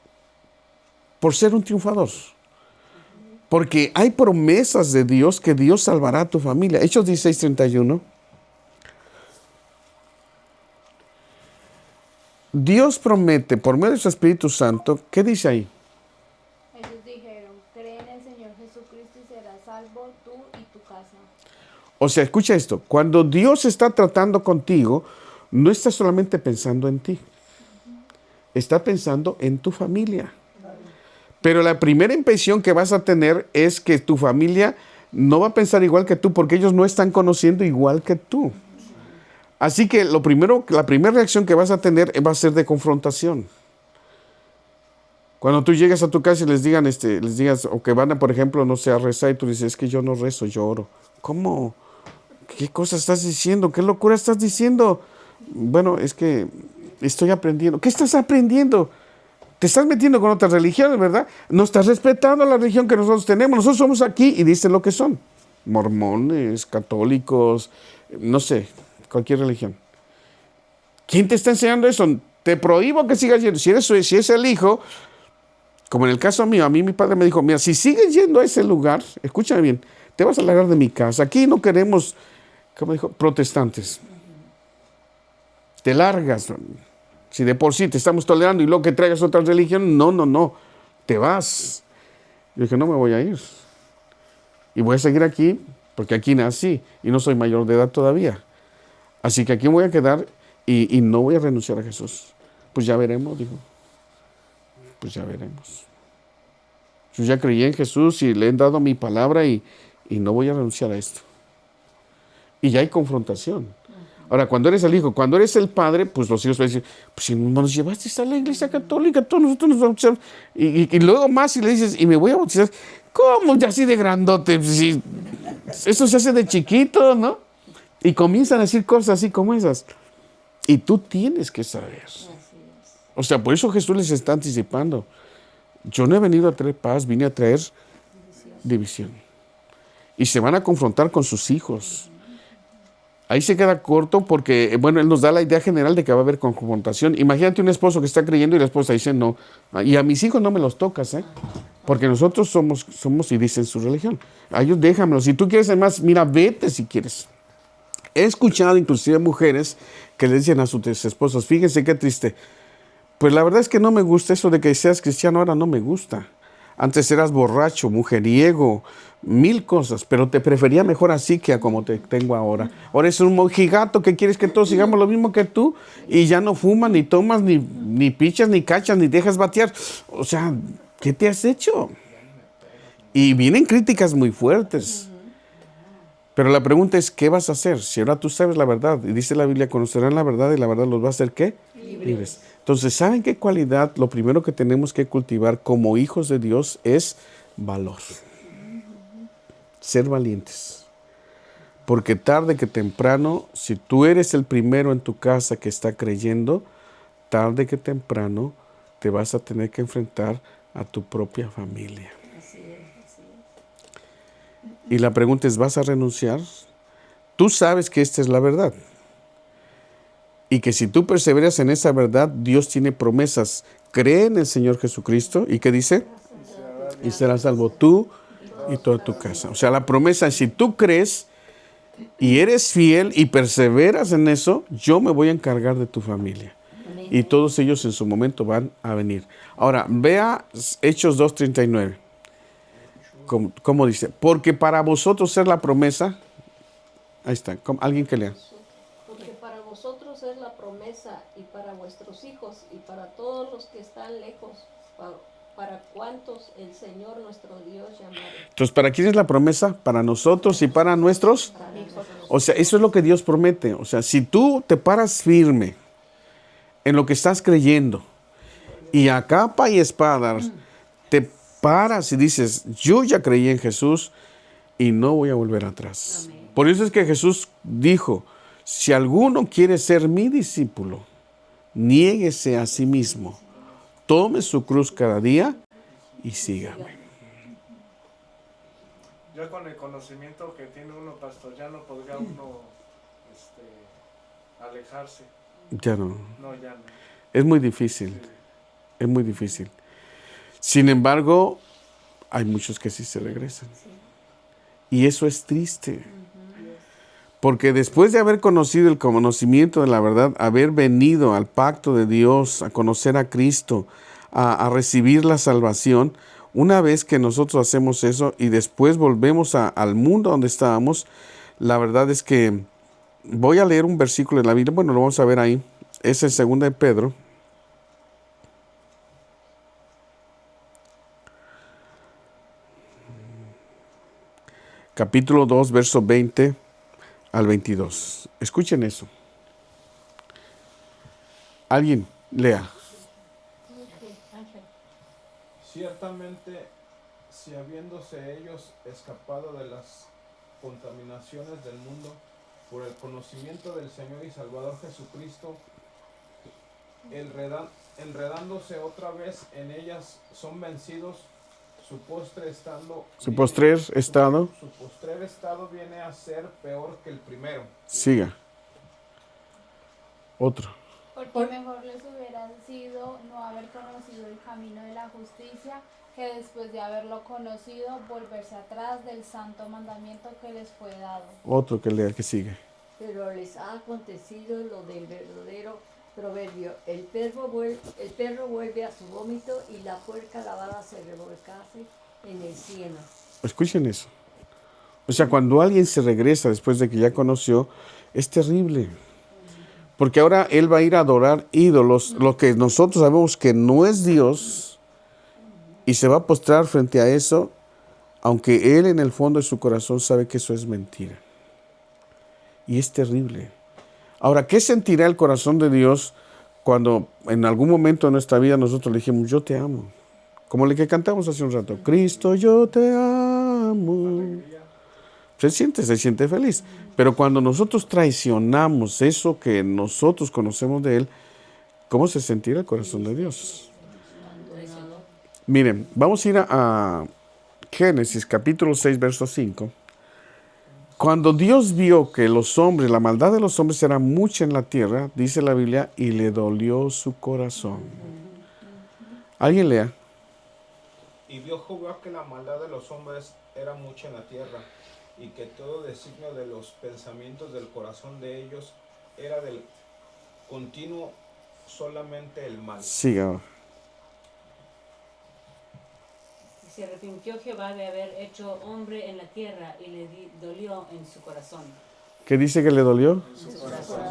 por ser un triunfador? Porque hay promesas de Dios que Dios salvará a tu familia. Hechos 16:31. Dios promete por medio de su Espíritu Santo, ¿qué dice ahí? Ellos dijeron, cree en el Señor Jesucristo y serás salvo tú y tu casa. O sea, escucha esto. Cuando Dios está tratando contigo, no está solamente pensando en ti. Está pensando en tu familia. Pero la primera impresión que vas a tener es que tu familia no va a pensar igual que tú porque ellos no están conociendo igual que tú. Así que la primera reacción que vas a tener va a ser de confrontación. Cuando tú llegas a tu casa y les digas, o que van a, por ejemplo, no sé, a rezar y tú dices, es que yo no rezo, yo oro. ¿Cómo? ¿Qué cosa estás diciendo? ¿Qué locura estás diciendo? Bueno, es que estoy aprendiendo. ¿Qué estás aprendiendo? Te estás metiendo con otras religiones, ¿verdad? No estás respetando la religión que nosotros tenemos. Nosotros somos aquí y dicen lo que son. Mormones, católicos, no sé, cualquier religión. ¿Quién te está enseñando eso? Te prohíbo que sigas yendo. Si es el hijo, como en el caso mío, a mí mi padre me dijo, mira, si sigues yendo a ese lugar, escúchame bien, te vas a largar de mi casa. Aquí no queremos, como dijo, protestantes. Te largas. Si de por sí te estamos tolerando y luego que traigas otra religión, no, te vas. Yo dije, no me voy a ir. Y voy a seguir aquí, porque aquí nací y no soy mayor de edad todavía. Así que aquí me voy a quedar y no voy a renunciar a Jesús. Pues ya veremos, dijo. Pues ya veremos. Yo ya creí en Jesús y le he dado mi palabra y no voy a renunciar a esto. Y ya hay confrontación. Ahora, cuando eres el hijo, cuando eres el padre, pues los hijos van a decir, pues si nos llevaste a la iglesia católica, todos nosotros nos bautizamos. Y luego más si le dices, y me voy a bautizar, ¿cómo? Ya así de grandote. Sí, eso se hace de chiquito, ¿no? Y comienzan a decir cosas así como esas. Y tú tienes que saber. O sea, por eso Jesús les está anticipando. Yo no he venido a traer paz, vine a traer división. Y se van a confrontar con sus hijos. Ahí se queda corto porque, bueno, él nos da la idea general de que va a haber confrontación. Imagínate un esposo que está creyendo y la esposa dice no. Y a mis hijos no me los tocas, ¿eh? Porque nosotros somos y dicen su religión. A ellos déjamelos. Si tú quieres, además, mira, vete si quieres. He escuchado inclusive mujeres que le dicen a sus esposos, fíjense qué triste. Pues la verdad es que no me gusta eso de que seas cristiano, ahora no me gusta. Antes eras borracho, mujeriego, 1000 cosas, pero te prefería mejor así que a como te tengo ahora. Ahora es un mojigato que quieres que todos sigamos lo mismo que tú y ya no fumas, ni tomas, ni pichas, ni cachas, ni dejas batear. O sea, ¿qué te has hecho? Y vienen críticas muy fuertes. Pero la pregunta es, ¿qué vas a hacer? Si ahora tú sabes la verdad, y dice la Biblia, conocerán la verdad y la verdad los va a hacer, ¿qué? Libres. Entonces, ¿saben qué cualidad? Lo primero que tenemos que cultivar como hijos de Dios es valor. Ser valientes. Porque tarde que temprano, si tú eres el primero en tu casa que está creyendo, tarde que temprano te vas a tener que enfrentar a tu propia familia. Y la pregunta es, ¿vas a renunciar? Tú sabes que esta es la verdad. Y que si tú perseveras en esa verdad, Dios tiene promesas. Cree en el Señor Jesucristo. ¿Y qué dice? Y serás salvo tú y toda tu casa. O sea, la promesa es, si tú crees y eres fiel y perseveras en eso, yo me voy a encargar de tu familia. Y todos ellos en su momento van a venir. Ahora, vea Hechos 2:39. ¿Cómo dice? Porque para vosotros es la promesa. Ahí está. Alguien que lea. Porque para vosotros es la promesa y para vuestros hijos y para todos los que están lejos, para cuantos el Señor nuestro Dios llamará. Entonces, ¿para quién es la promesa? Para nosotros y para nuestros. O sea, eso es lo que Dios promete. O sea, si tú te paras firme en lo que estás creyendo y a capa y espada te paras y dices, yo ya creí en Jesús y no voy a volver atrás. Amén. Por eso es que Jesús dijo, si alguno quiere ser mi discípulo, niéguese a sí mismo, tome su cruz cada día y sígame. Ya con el conocimiento que tiene uno, pastor, ya no podría uno alejarse. Ya no. No, ya no. Es muy difícil. Sí. Es muy difícil. Sin embargo, hay muchos que sí se regresan. Y eso es triste. Porque después de haber conocido el conocimiento de la verdad, haber venido al pacto de Dios, a conocer a Cristo, a recibir la salvación, una vez que nosotros hacemos eso y después volvemos al mundo donde estábamos, La verdad es que voy a leer un versículo en la Biblia, bueno, lo vamos a ver ahí. Es en 2 de Pedro. Capítulo 2, verso 20 al 22. Escuchen eso. Alguien lea. Ciertamente, si habiéndose ellos escapado de las contaminaciones del mundo por el conocimiento del Señor y Salvador Jesucristo, enredándose otra vez en ellas, son vencidos, su postrer estado viene a ser peor que el primero. Siga. Otro. Porque mejor les hubiera sido no haber conocido el camino de la justicia que después de haberlo conocido volverse atrás del santo mandamiento que les fue dado. Otro que lea, que sigue. Pero les ha acontecido lo del verdadero proverbio: el perro vuelve a su vómito y la puerca lavada se revolcase en el cieno. Escuchen eso. O sea, cuando alguien se regresa después de que ya conoció, es terrible. Porque ahora él va a ir a adorar ídolos, lo que nosotros sabemos que no es Dios, y se va a postrar frente a eso, aunque él en el fondo de su corazón sabe que eso es mentira. Y es terrible. Ahora, ¿qué sentirá el corazón de Dios cuando en algún momento de nuestra vida nosotros le dijimos, yo te amo? Como el que cantamos hace un rato, Cristo, yo te amo. Se siente feliz. Pero cuando nosotros traicionamos eso que nosotros conocemos de Él, ¿cómo se sentirá el corazón de Dios? Miren, vamos a ir a Génesis capítulo 6, verso 5. Cuando Dios vio que los hombres, la maldad de los hombres era mucha en la tierra, dice la Biblia, y le dolió su corazón. ¿Alguien lea? Y vio Jehová que la maldad de los hombres era mucha en la tierra, y que todo designio de los pensamientos del corazón de ellos era del continuo solamente el mal. Siga. Se arrepintió Jehová de haber hecho hombre en la tierra y le dolió en su corazón. ¿Qué dice que le dolió? En su corazón.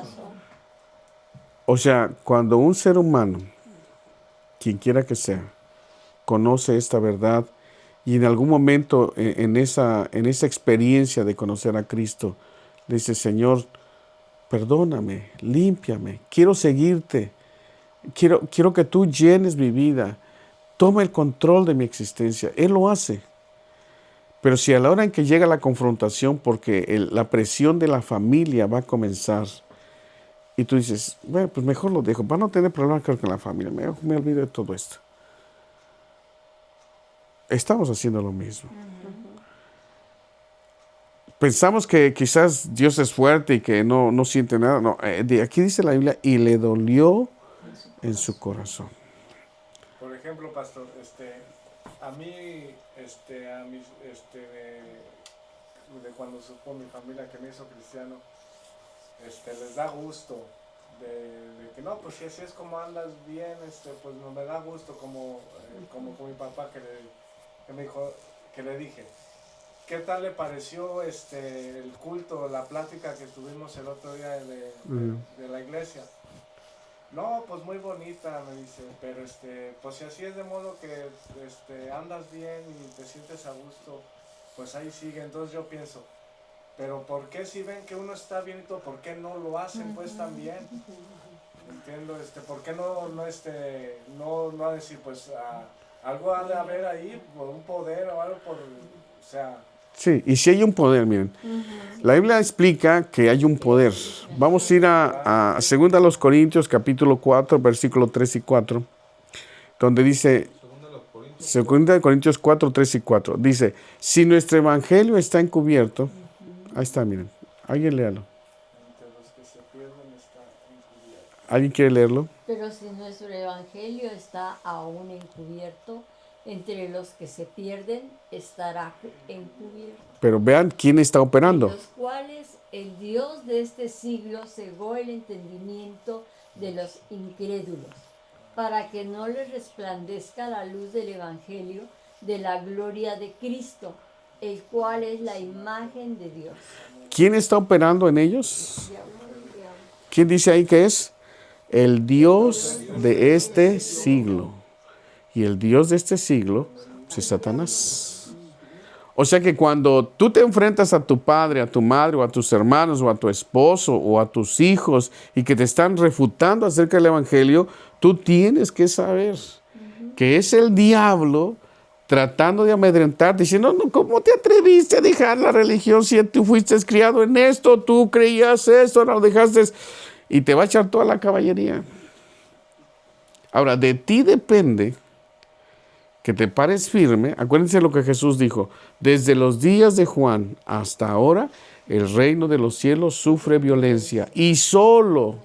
O sea, cuando un ser humano, quien quiera que sea, conoce esta verdad y en algún momento en esa experiencia de conocer a Cristo, le dice, Señor, perdóname, límpiame, quiero seguirte, quiero que tú llenes mi vida, toma el control de mi existencia. Él lo hace. Pero si a la hora en que llega la confrontación, porque la presión de la familia va a comenzar, y tú dices, bueno, pues mejor lo dejo, para no tener problemas con la familia, me olvido de todo esto. Estamos haciendo lo mismo. Pensamos que quizás Dios es fuerte y que no siente nada. No, aquí dice la Biblia, y le dolió en su corazón. Por ejemplo, pastor, a mí, de cuando supo mi familia que me hizo cristiano, les da gusto de que no, pues si así es como andas bien, pues no me da gusto como con mi papá que me dijo, que le dije, ¿qué tal le pareció el culto, la plática que tuvimos el otro día de la iglesia? No, pues muy bonita, me dice, pero pues si así es de modo que andas bien y te sientes a gusto, pues ahí sigue. Entonces yo pienso, pero ¿por qué si ven que uno está bien y todo, por qué no lo hacen pues también? Entiendo, ¿por qué no decir, pues algo ha de haber ahí, por un poder o algo o sea... Sí, y si hay un poder, miren. La Biblia explica que hay un poder. Vamos a ir a 2 Corintios, capítulo 4, versículo 3 y 4, donde dice, 2 Corintios 4, 3 y 4, dice, si nuestro evangelio está encubierto, ahí está, miren, alguien léalo. ¿Alguien quiere leerlo? Pero si nuestro evangelio está aún encubierto, entre los que se pierden estará encubierto. Pero vean quién está operando. En los cuales el Dios de este siglo cegó el entendimiento de los incrédulos, para que no les resplandezca la luz del evangelio de la gloria de Cristo, el cual es la imagen de Dios. ¿Quién está operando en ellos? ¿Quién dice ahí que es? El Dios de este siglo. Y el Dios de este siglo es Satanás. O sea que cuando tú te enfrentas a tu padre, a tu madre, o a tus hermanos, o a tu esposo, o a tus hijos, y que te están refutando acerca del Evangelio, tú tienes que saber que es el diablo tratando de amedrentar, diciendo, no, ¿cómo te atreviste a dejar la religión si tú fuiste criado en esto, tú creías esto, no lo dejaste? Y te va a echar toda la caballería. Ahora, de ti depende que te pares firme. Acuérdense lo que Jesús dijo: desde los días de Juan hasta ahora, el reino de los cielos sufre violencia y solo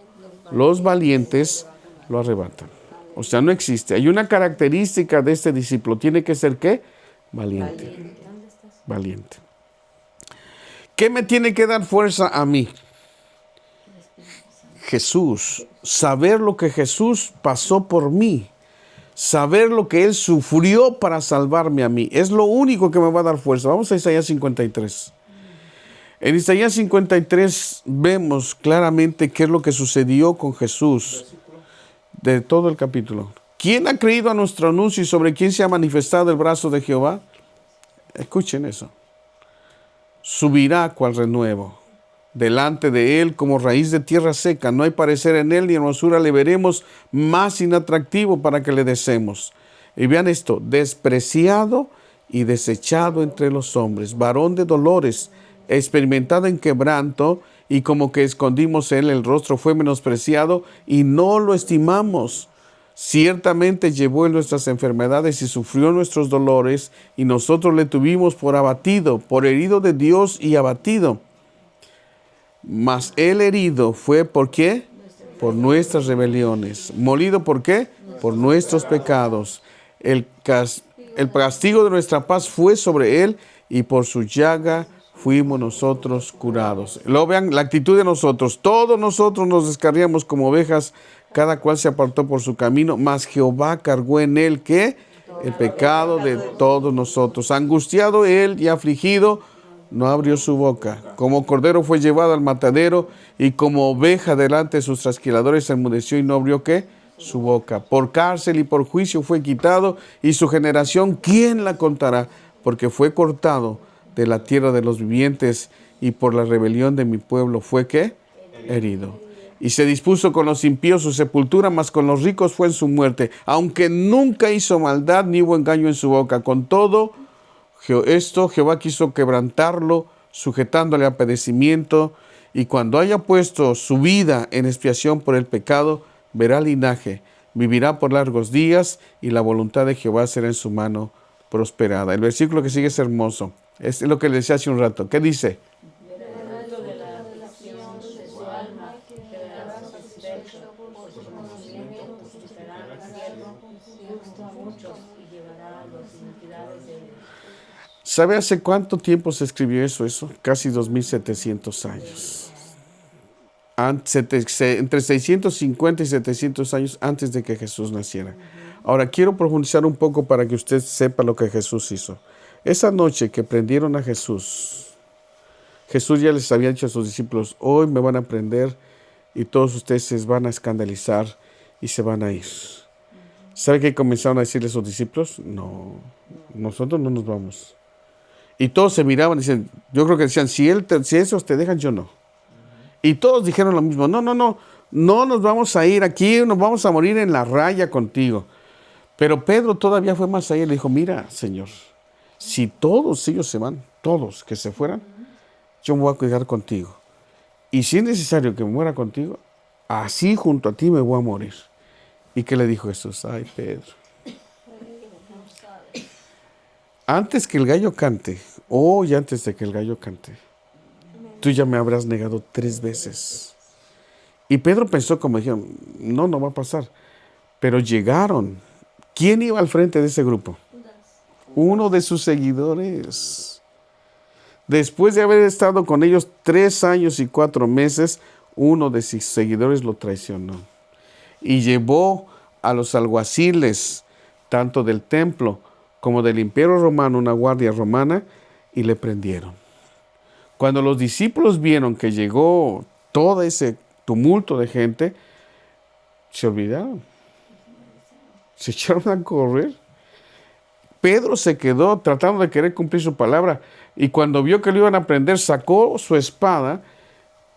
los valientes lo arrebatan. O sea, no existe. Hay una característica de este discípulo. Tiene que ser, ¿qué? Valiente. Valiente. ¿Qué me tiene que dar fuerza a mí? Jesús. Saber lo que Jesús pasó por mí. Saber lo que Él sufrió para salvarme a mí. Es lo único que me va a dar fuerza. Vamos a Isaías 53. En Isaías 53 vemos claramente qué es lo que sucedió con Jesús. De todo el capítulo. ¿Quién ha creído a nuestro anuncio y sobre quién se ha manifestado el brazo de Jehová? Escuchen eso. Subirá cual renuevo. Delante de él como raíz de tierra seca. No hay parecer en él, ni hermosura le veremos más inatractivo para que le deseemos. Y vean esto: despreciado y desechado entre los hombres, varón de dolores, experimentado en quebranto, y como que escondimos en él el rostro, fue menospreciado y no lo estimamos. Ciertamente llevó en nuestras enfermedades y sufrió nuestros dolores, y nosotros le tuvimos por abatido, por herido de Dios y abatido. Mas él herido fue, ¿por qué? Por nuestras rebeliones. Molido, ¿por qué? Por nuestros pecados. El castigo de nuestra paz fue sobre él, y por su llaga fuimos nosotros curados. Luego vean la actitud de nosotros. Todos nosotros nos descarriamos como ovejas, cada cual se apartó por su camino, mas Jehová cargó en él, ¿qué? El pecado de todos nosotros. Angustiado él y afligido, no abrió su boca. Como cordero fue llevado al matadero, y como oveja delante de sus trasquiladores se enmudeció y no abrió, ¿qué? Su boca. Por cárcel y por juicio fue quitado, y su generación, ¿quién la contará? Porque fue cortado de la tierra de los vivientes, y por la rebelión de mi pueblo fue, ¿qué? Herido. Y se dispuso con los impíos su sepultura, mas con los ricos fue en su muerte. Aunque nunca hizo maldad, ni hubo engaño en su boca. Con todo esto, Jehová quiso quebrantarlo, sujetándole a padecimiento. Y cuando haya puesto su vida en expiación por el pecado, verá linaje, vivirá por largos días, y la voluntad de Jehová será en su mano prosperada. El versículo que sigue es hermoso. Es lo que le decía hace un rato. ¿Qué dice? ¿Sabe hace cuánto tiempo se escribió eso? Casi 2700 años. Entre 650 y 700 años antes de que Jesús naciera. Ahora quiero profundizar un poco para que usted sepa lo que Jesús hizo. Esa noche que prendieron a Jesús, Jesús ya les había dicho a sus discípulos: hoy me van a prender y todos ustedes se van a escandalizar y se van a ir. ¿Sabe qué comenzaron a decirle a sus discípulos? No, nosotros no nos vamos. Y todos se miraban y decían, yo creo que decían, si esos te dejan, yo no. Y todos dijeron lo mismo: no nos vamos a ir aquí, nos vamos a morir en la raya contigo. Pero Pedro todavía fue más allá y le dijo: mira, Señor, si todos ellos se van, todos que se fueran, yo me voy a cuidar contigo. Y si es necesario que me muera contigo, así junto a ti me voy a morir. ¿Y qué le dijo Jesús? Ay, Pedro, antes que el gallo cante, y antes de que el gallo cante, tú ya me habrás negado 3 veces. Y Pedro pensó, como dijeron, no va a pasar. Pero llegaron. ¿Quién iba al frente de ese grupo? Uno de sus seguidores. Después de haber estado con ellos 3 años y 4 meses, uno de sus seguidores lo traicionó. Y llevó a los alguaciles, tanto del templo como del Imperio Romano, una guardia romana, y le prendieron. Cuando los discípulos vieron que llegó todo ese tumulto de gente, se olvidaron. Se echaron a correr. Pedro se quedó tratando de querer cumplir su palabra, y cuando vio que lo iban a prender, sacó su espada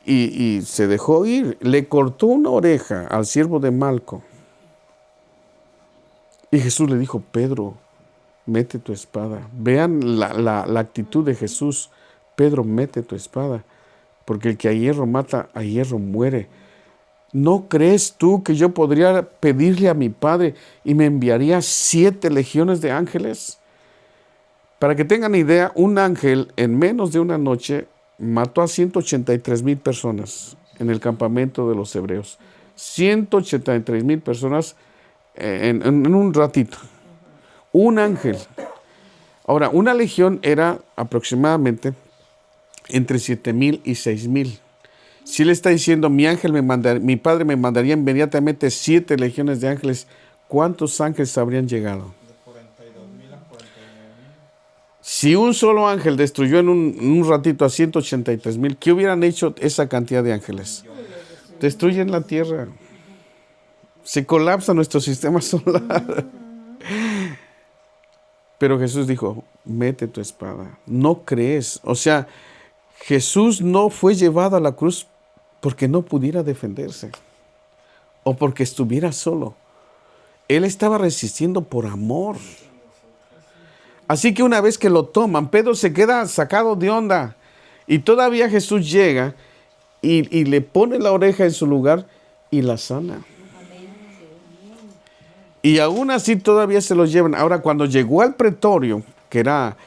y se dejó ir. Le cortó una oreja al siervo de Malco. Y Jesús le dijo: Pedro, mete tu espada. Vean la actitud de Jesús. Pedro, mete tu espada, porque el que a hierro mata, a hierro muere. ¿No crees tú que yo podría pedirle a mi Padre y me enviaría 7 legiones de ángeles? Para que tengan idea, un ángel en menos de una noche mató a 183,000 personas en el campamento de los hebreos. 183,000 personas en un ratito. Un ángel. Ahora, una legión era aproximadamente entre 7,000 y 6,000. Si él está diciendo, mi Padre me mandaría inmediatamente 7 legiones de ángeles, ¿cuántos ángeles habrían llegado? De 42,000 a 49,000. Si un solo ángel destruyó en un ratito a 183,000, ¿qué hubieran hecho esa cantidad de ángeles? Destruyen la tierra. Se colapsa nuestro sistema solar. Pero Jesús dijo: mete tu espada. No crees. O sea, Jesús no fue llevado a la cruz porque no pudiera defenderse o porque estuviera solo. Él estaba resistiendo por amor. Así que una vez que lo toman, Pedro se queda sacado de onda, y todavía Jesús llega y le pone la oreja en su lugar y la sana. Y aún así todavía se los llevan. Ahora, cuando llegó al pretorio, que era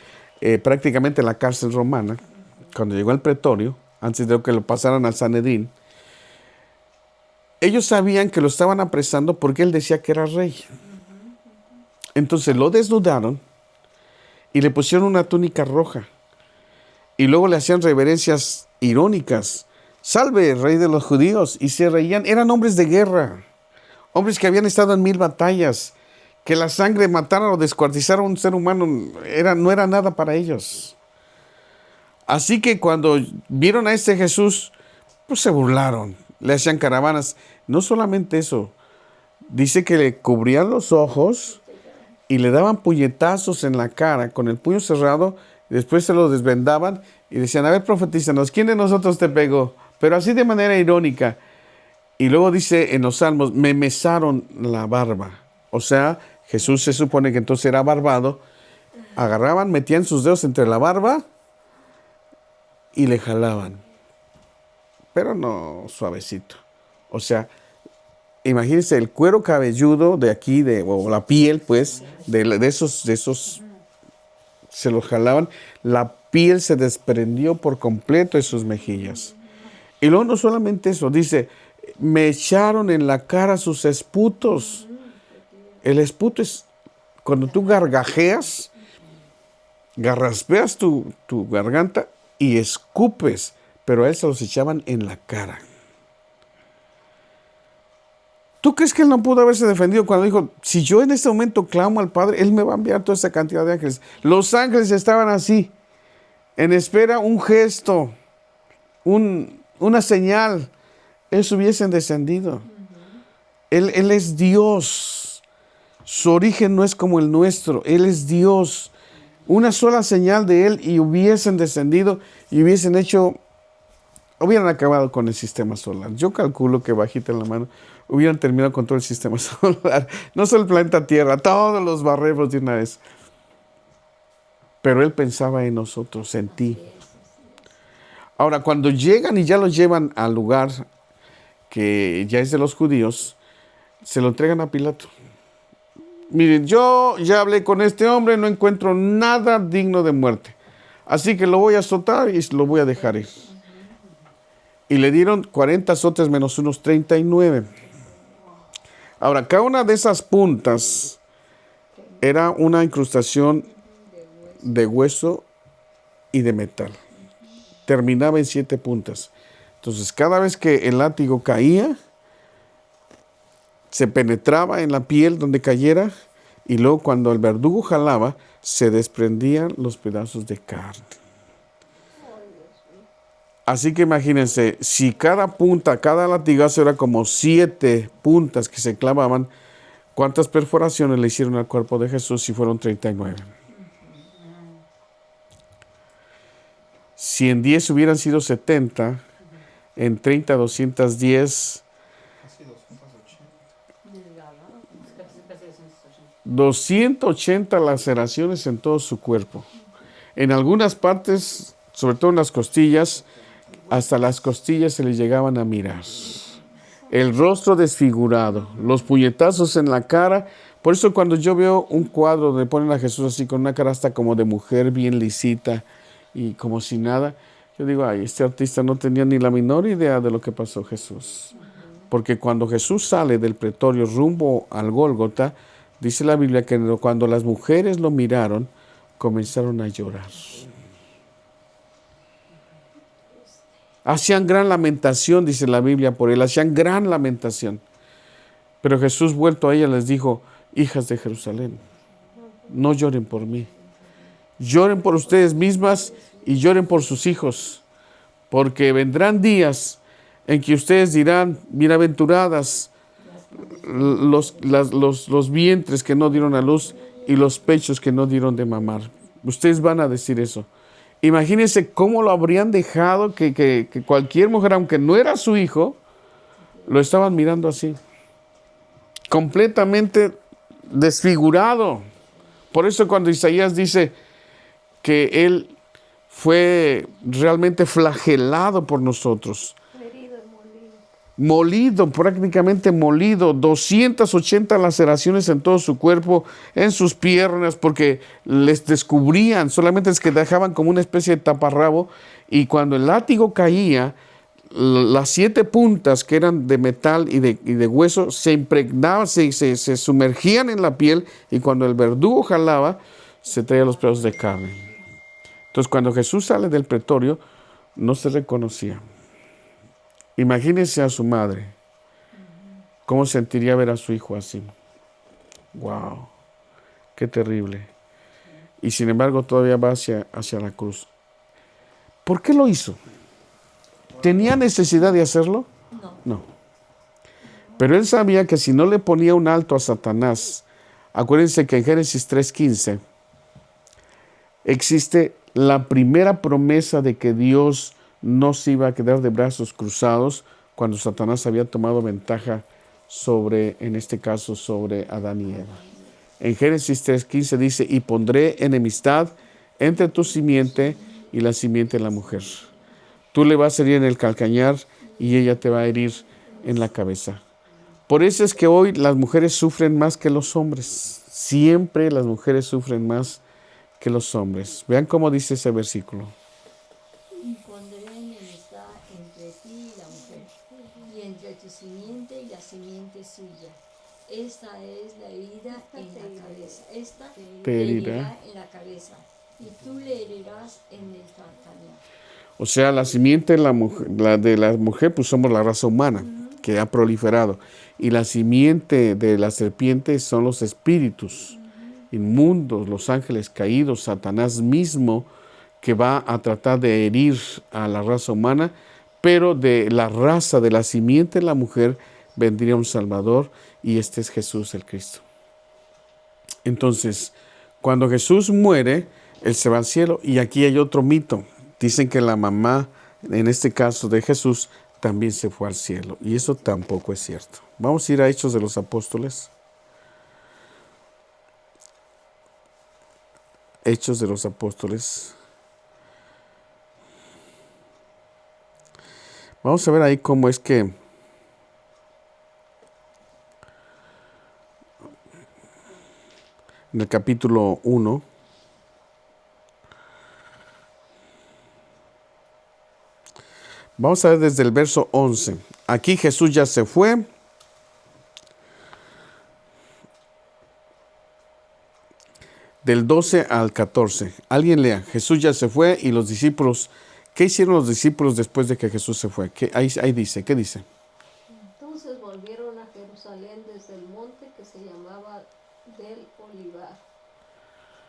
prácticamente la cárcel romana, cuando llegó al pretorio, antes de que lo pasaran al Sanedrín, ellos sabían que lo estaban apresando porque él decía que era rey. Entonces lo desnudaron y le pusieron una túnica roja. Y luego le hacían reverencias irónicas. Salve, rey de los judíos. Y se reían. Eran hombres de guerra. Hombres que habían estado en 1000 batallas. Que la sangre matara o descuartizara a un ser humano no era nada para ellos. Así que cuando vieron a este Jesús, pues se burlaron. Le hacían caravanas. No solamente eso. Dice que le cubrían los ojos y le daban puñetazos en la cara con el puño cerrado. Después se lo desvendaban y decían: a ver, profetízanos, ¿quién de nosotros te pegó? Pero así de manera irónica. Y luego dice en los Salmos: me mesaron la barba. O sea, Jesús se supone que entonces era barbado. Agarraban, metían sus dedos entre la barba y le jalaban. Pero no suavecito. O sea, imagínense el cuero cabelludo de aquí, o la piel, pues, de esos, se los jalaban. La piel se desprendió por completo de sus mejillas. Y luego no solamente eso, dice: me echaron en la cara sus esputos. El esputo es cuando tú gargajeas, garraspeas tu garganta y escupes, pero a él se los echaban en la cara. ¿Tú crees que él no pudo haberse defendido cuando dijo: si yo en este momento clamo al Padre, Él me va a enviar toda esa cantidad de ángeles? Los ángeles estaban así, en espera un gesto, una señal. Ellos hubiesen descendido. Él es Dios. Su origen no es como el nuestro. Él es Dios. Una sola señal de Él y hubiesen descendido y hubieran acabado con el sistema solar. Yo calculo que, bajita en la mano, hubieran terminado con todo el sistema solar. No solo el planeta Tierra, todos los barremos de una vez. Pero Él pensaba en nosotros, en ti. Ahora, cuando llegan y ya los llevan al lugar que ya es de los judíos, se lo entregan a Pilato. Miren, yo ya hablé con este hombre, no encuentro nada digno de muerte. Así que lo voy a azotar y lo voy a dejar ir. Y le dieron 40 azotes menos unos 39. Ahora, cada una de esas puntas era una incrustación de hueso y de metal. Terminaba en 7 puntas. Entonces, cada vez que el látigo caía, se penetraba en la piel donde cayera, y luego cuando el verdugo jalaba, se desprendían los pedazos de carne. Así que imagínense, si cada punta, cada latigazo era como 7 puntas que se clavaban, ¿cuántas perforaciones le hicieron al cuerpo de Jesús? Si fueron 39. Si en 10 hubieran sido 70, en 30, 210, Casi 280. 280 laceraciones en todo su cuerpo. En algunas partes, sobre todo en las costillas, hasta las costillas se le llegaban a mirar. El rostro desfigurado, los puñetazos en la cara. Por eso cuando yo veo un cuadro donde ponen a Jesús así con una cara hasta como de mujer bien lisita y como si nada, yo digo, ay, este artista no tenía ni la menor idea de lo que pasó Jesús. Porque cuando Jesús sale del pretorio rumbo al Gólgota, dice la Biblia que cuando las mujeres lo miraron, comenzaron a llorar. Hacían gran lamentación, dice la Biblia, por él, hacían gran lamentación. Pero Jesús, vuelto a ella, les dijo, hijas de Jerusalén, no lloren por mí. Lloren por ustedes mismas y lloren por sus hijos, porque vendrán días en que ustedes dirán, bienaventuradas los vientres que no dieron a luz y los pechos que no dieron de mamar. Ustedes van a decir eso. Imagínense cómo lo habrían dejado que cualquier mujer, aunque no era su hijo, lo estaban mirando así, completamente desfigurado. Por eso cuando Isaías dice que él fue realmente flagelado por nosotros, molido, prácticamente molido, 280 laceraciones en todo su cuerpo, en sus piernas, porque les descubrían, solamente es que dejaban como una especie de taparrabo, y cuando el látigo caía, las 7 puntas que eran de metal y de hueso se impregnaban, se sumergían en la piel, y cuando el verdugo jalaba, se traía los pedazos de carne. Entonces cuando Jesús sale del pretorio, no se reconocía. Imagínense a su madre. ¿Cómo sentiría ver a su hijo así? ¡Wow! ¡Qué terrible! Y sin embargo todavía va hacia la cruz. ¿Por qué lo hizo? ¿Tenía necesidad de hacerlo? No. Pero él sabía que si no le ponía un alto a Satanás, acuérdense que en Génesis 3:15 existe la primera promesa de que Dios no se iba a quedar de brazos cruzados cuando Satanás había tomado ventaja sobre, en este caso, sobre Adán y Eva. En Génesis 3:15 dice, y pondré enemistad entre tu simiente y la simiente de la mujer. Tú le vas a herir en el calcañar y ella te va a herir en la cabeza. Por eso es que hoy las mujeres sufren más que los hombres. Siempre las mujeres sufren más que los hombres. Vean cómo dice ese versículo. Y pondré enemistad entre ti y la mujer, y entre tu simiente y la simiente suya. Esta es la herida en la cabeza. Esta te herirá en la cabeza, y tú le herirás en el calcañar. O sea, la simiente de la mujer, pues somos la raza humana que ha proliferado. Y la simiente de la serpiente son los espíritus inmundos, los ángeles caídos, Satanás mismo, que va a tratar de herir a la raza humana, pero de la raza, de la simiente de la mujer, vendría un Salvador, y este es Jesús el Cristo. Entonces, cuando Jesús muere, Él se va al cielo, y aquí hay otro mito. Dicen que la mamá, en este caso de Jesús, también se fue al cielo, y eso tampoco es cierto. Vamos a ir a Hechos de los Apóstoles. Hechos de los Apóstoles. Vamos a ver ahí cómo es que en el capítulo 1, vamos a ver desde el verso 11. Aquí Jesús ya se fue. Del 12 al 14. Alguien lea. Jesús ya se fue y los discípulos. ¿Qué hicieron los discípulos después de que Jesús se fue? Ahí dice. ¿Qué dice? Entonces volvieron a Jerusalén desde el monte que se llamaba del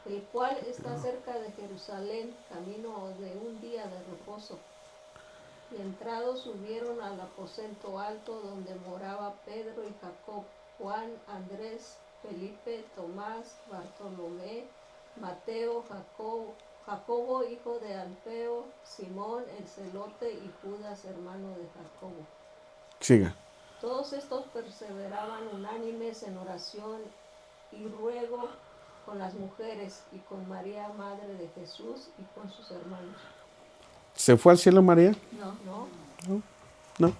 el cual está cerca de Jerusalén, camino de un día de reposo. Y entrados subieron al aposento alto donde moraba Pedro y Jacob, Juan, Andrés, Felipe, Tomás, Bartolomé, Mateo, Jacobo, hijo de Alfeo, Simón el celote y Judas, hermano de Jacobo. Siga. Todos estos perseveraban unánimes en oración y ruego con las mujeres y con María, madre de Jesús, y con sus hermanos. ¿Se fue al cielo María? No. No.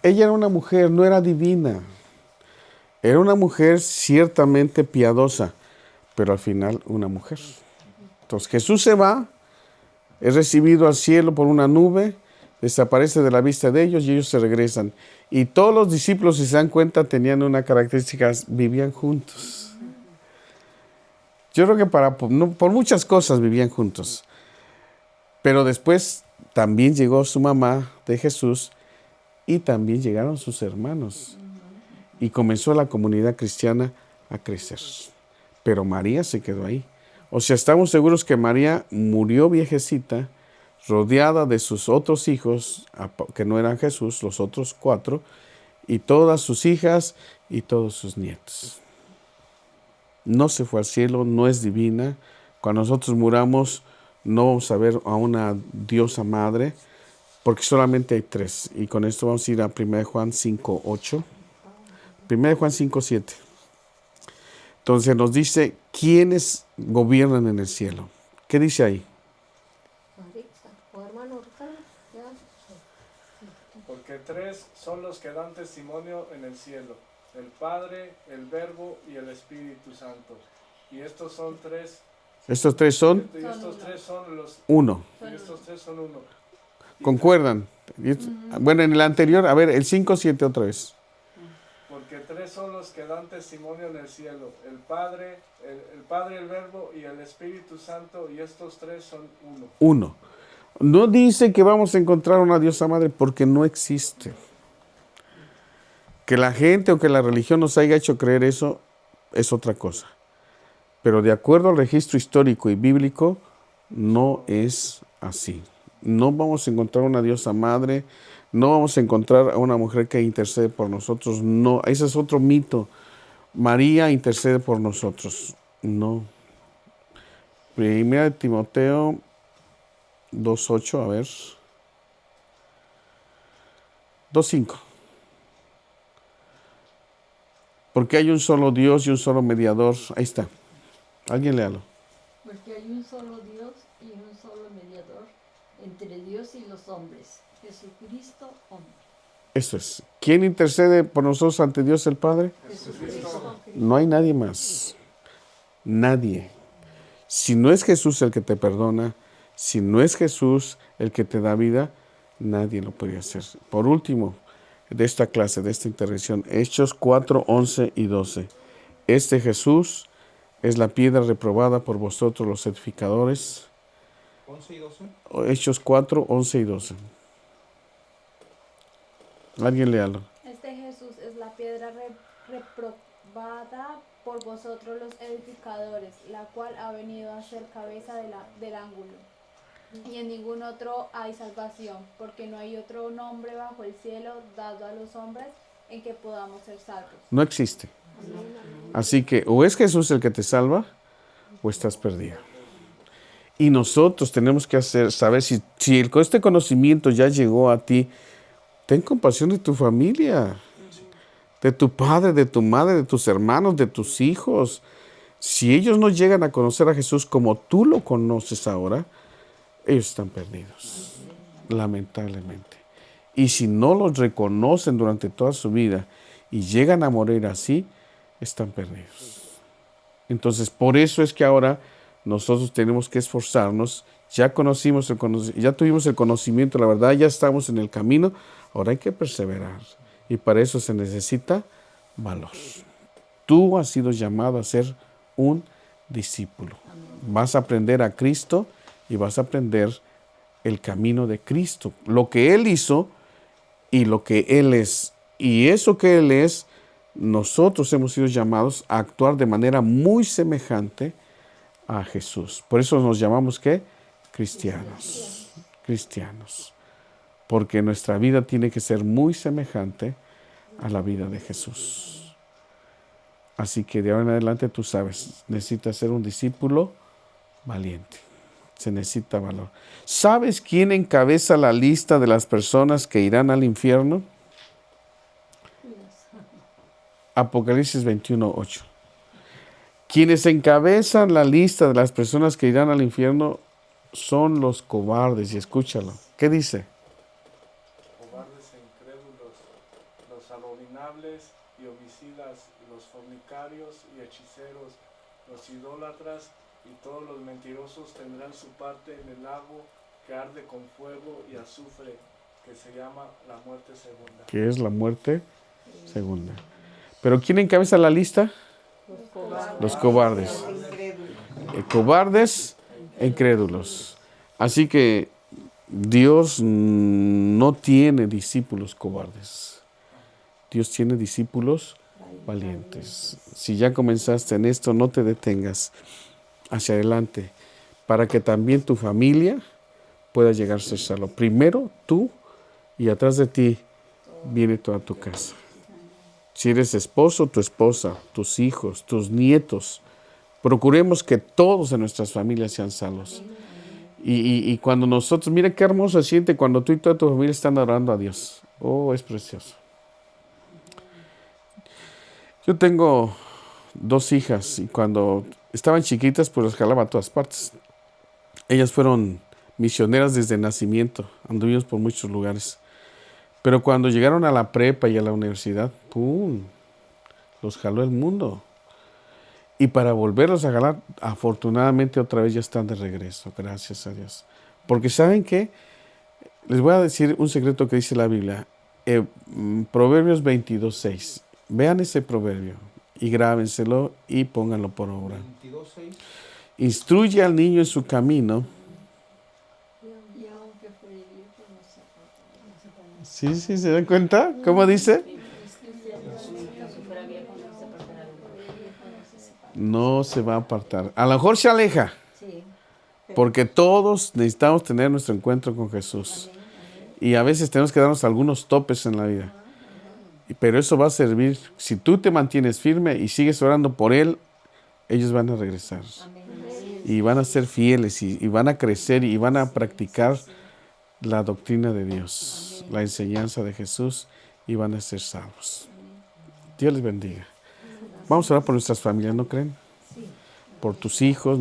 Ella era una mujer, no era divina. Era una mujer ciertamente piadosa, pero al final una mujer. Entonces Jesús se va, es recibido al cielo por una nube, desaparece de la vista de ellos y ellos se regresan. Y todos los discípulos, si se dan cuenta, tenían una característica, vivían juntos. Yo creo que por muchas cosas vivían juntos. Pero después también llegó su mamá de Jesús y también llegaron sus hermanos. Y comenzó la comunidad cristiana a crecer. Pero María se quedó ahí. O sea, estamos seguros que María murió viejecita, rodeada de sus otros hijos, que no eran Jesús, los otros 4, y todas sus hijas y todos sus nietos. No se fue al cielo, no es divina. Cuando nosotros muramos, no vamos a ver a una diosa madre, porque solamente hay 3. Y con esto vamos a ir a 1 Juan 5:8. 1 Juan 5:7. Entonces nos dice, ¿quiénes gobiernan en el cielo? ¿Qué dice ahí? Hermano Ricardo, ya. Porque 3 son los que dan testimonio en el cielo: el Padre, el Verbo y el Espíritu Santo. Y estos son 3. Estos 3 son Y estos 3 son los. 1. Y estos 3 son 1. ¿Concuerdan? Bueno, en el anterior, a ver, el 5:7 otra vez. Porque 3 son los que dan testimonio en el cielo: el Padre, el Verbo y el Espíritu Santo. Y estos 3 son 1. 1. No dice que vamos a encontrar una diosa madre porque no existe. Que la gente o que la religión nos haya hecho creer eso es otra cosa. Pero de acuerdo al registro histórico y bíblico, no es así. No vamos a encontrar una diosa madre, no vamos a encontrar a una mujer que intercede por nosotros. No, ese es otro mito. María intercede por nosotros. No. Primera de Timoteo 2:8, a ver. 2:5. Porque hay un solo Dios y un solo mediador. Ahí está. Alguien léalo. Porque hay un solo Dios y un solo mediador entre Dios y los hombres, Jesucristo hombre. Eso es. ¿Quién intercede por nosotros ante Dios el Padre? Jesucristo. No hay nadie más. Nadie. Si no es Jesús el que te perdona, si no es Jesús el que te da vida, nadie lo podría hacer. Por último, de esta clase, de esta intervención, Hechos 4:11 y 12. Este Jesús es la piedra reprobada por vosotros los edificadores. 11 y 12. Hechos 4:11 y 12. Alguien léalo. Este Jesús es la piedra reprobada por vosotros los edificadores, la cual ha venido a ser cabeza del ángulo. Y en ningún otro hay salvación, porque no hay otro nombre bajo el cielo dado a los hombres en que podamos ser salvos. No existe. Así que o es Jesús el que te salva o estás perdido. Y nosotros tenemos que saber si este conocimiento ya llegó a ti. Ten compasión de tu familia, de tu padre, de tu madre, de tus hermanos, de tus hijos. Si ellos no llegan a conocer a Jesús como tú lo conoces ahora, ellos están perdidos, lamentablemente. Y si no los reconocen durante toda su vida y llegan a morir así, están perdidos. Entonces, por eso es que ahora nosotros tenemos que esforzarnos. Ya ya tuvimos el conocimiento, la verdad, ya estamos en el camino. Ahora hay que perseverar. Y para eso se necesita valor. Tú has sido llamado a ser un discípulo. Vas a aprender a Cristo y vas a aprender el camino de Cristo. Lo que Él hizo y lo que Él es. Y eso que Él es, nosotros hemos sido llamados a actuar de manera muy semejante a Jesús. Por eso nos llamamos ¿qué? Cristianos. Cristianos. Porque nuestra vida tiene que ser muy semejante a la vida de Jesús. Así que de ahora en adelante tú sabes, necesitas ser un discípulo valiente. Se necesita valor. ¿Sabes quién encabeza la lista de las personas que irán al infierno? Apocalipsis 21:8. Quienes encabezan la lista de las personas que irán al infierno son los cobardes. Y escúchalo. ¿Qué dice? Cobardes e incrédulos, los abominables y homicidas, los fornicarios y hechiceros, los idólatras y todos los mentirosos tendrán su parte en el lago que arde con fuego y azufre, que se llama la muerte segunda. Que es la muerte segunda. ¿Pero quién encabeza la lista? Los cobardes. Cobardes e incrédulos. Así que Dios no tiene discípulos cobardes. Dios tiene discípulos valientes. Si ya comenzaste en esto, no te detengas. Hacia adelante, para que también tu familia pueda llegar a ser salvo. Primero tú y atrás de ti viene toda tu casa. Si eres esposo, tu esposa, tus hijos, tus nietos, procuremos que todos en nuestras familias sean salvos. Y cuando nosotros, mira qué hermoso se siente cuando tú y toda tu familia están adorando a Dios. Oh, es precioso. Yo tengo 2 hijas y cuando estaban chiquitas, pues las jalaba a todas partes. Ellas fueron misioneras desde nacimiento, anduvimos por muchos lugares. Pero cuando llegaron a la prepa y a la universidad, ¡pum!, los jaló el mundo. Y para volverlos a jalar, afortunadamente otra vez ya están de regreso, gracias a Dios. Porque ¿saben qué? Les voy a decir un secreto que dice la Biblia. Proverbios 22:6. Vean ese proverbio y grábenselo y pónganlo por obra. 22:6. Instruye al niño en su camino. Y aunque fuere viejo, no se apartará. Sí, ¿se dan cuenta? ¿Cómo dice? No se va a apartar. A lo mejor se aleja. Sí. Porque todos necesitamos tener nuestro encuentro con Jesús. Y a veces tenemos que darnos algunos topes en la vida. Pero eso va a servir. Si tú te mantienes firme y sigues orando por Él, ellos van a regresar. Y van a ser fieles y van a crecer y van a practicar la doctrina de Dios, la enseñanza de Jesús y van a ser salvos. Dios les bendiga. Vamos a orar por nuestras familias, ¿no creen? Por tus hijos,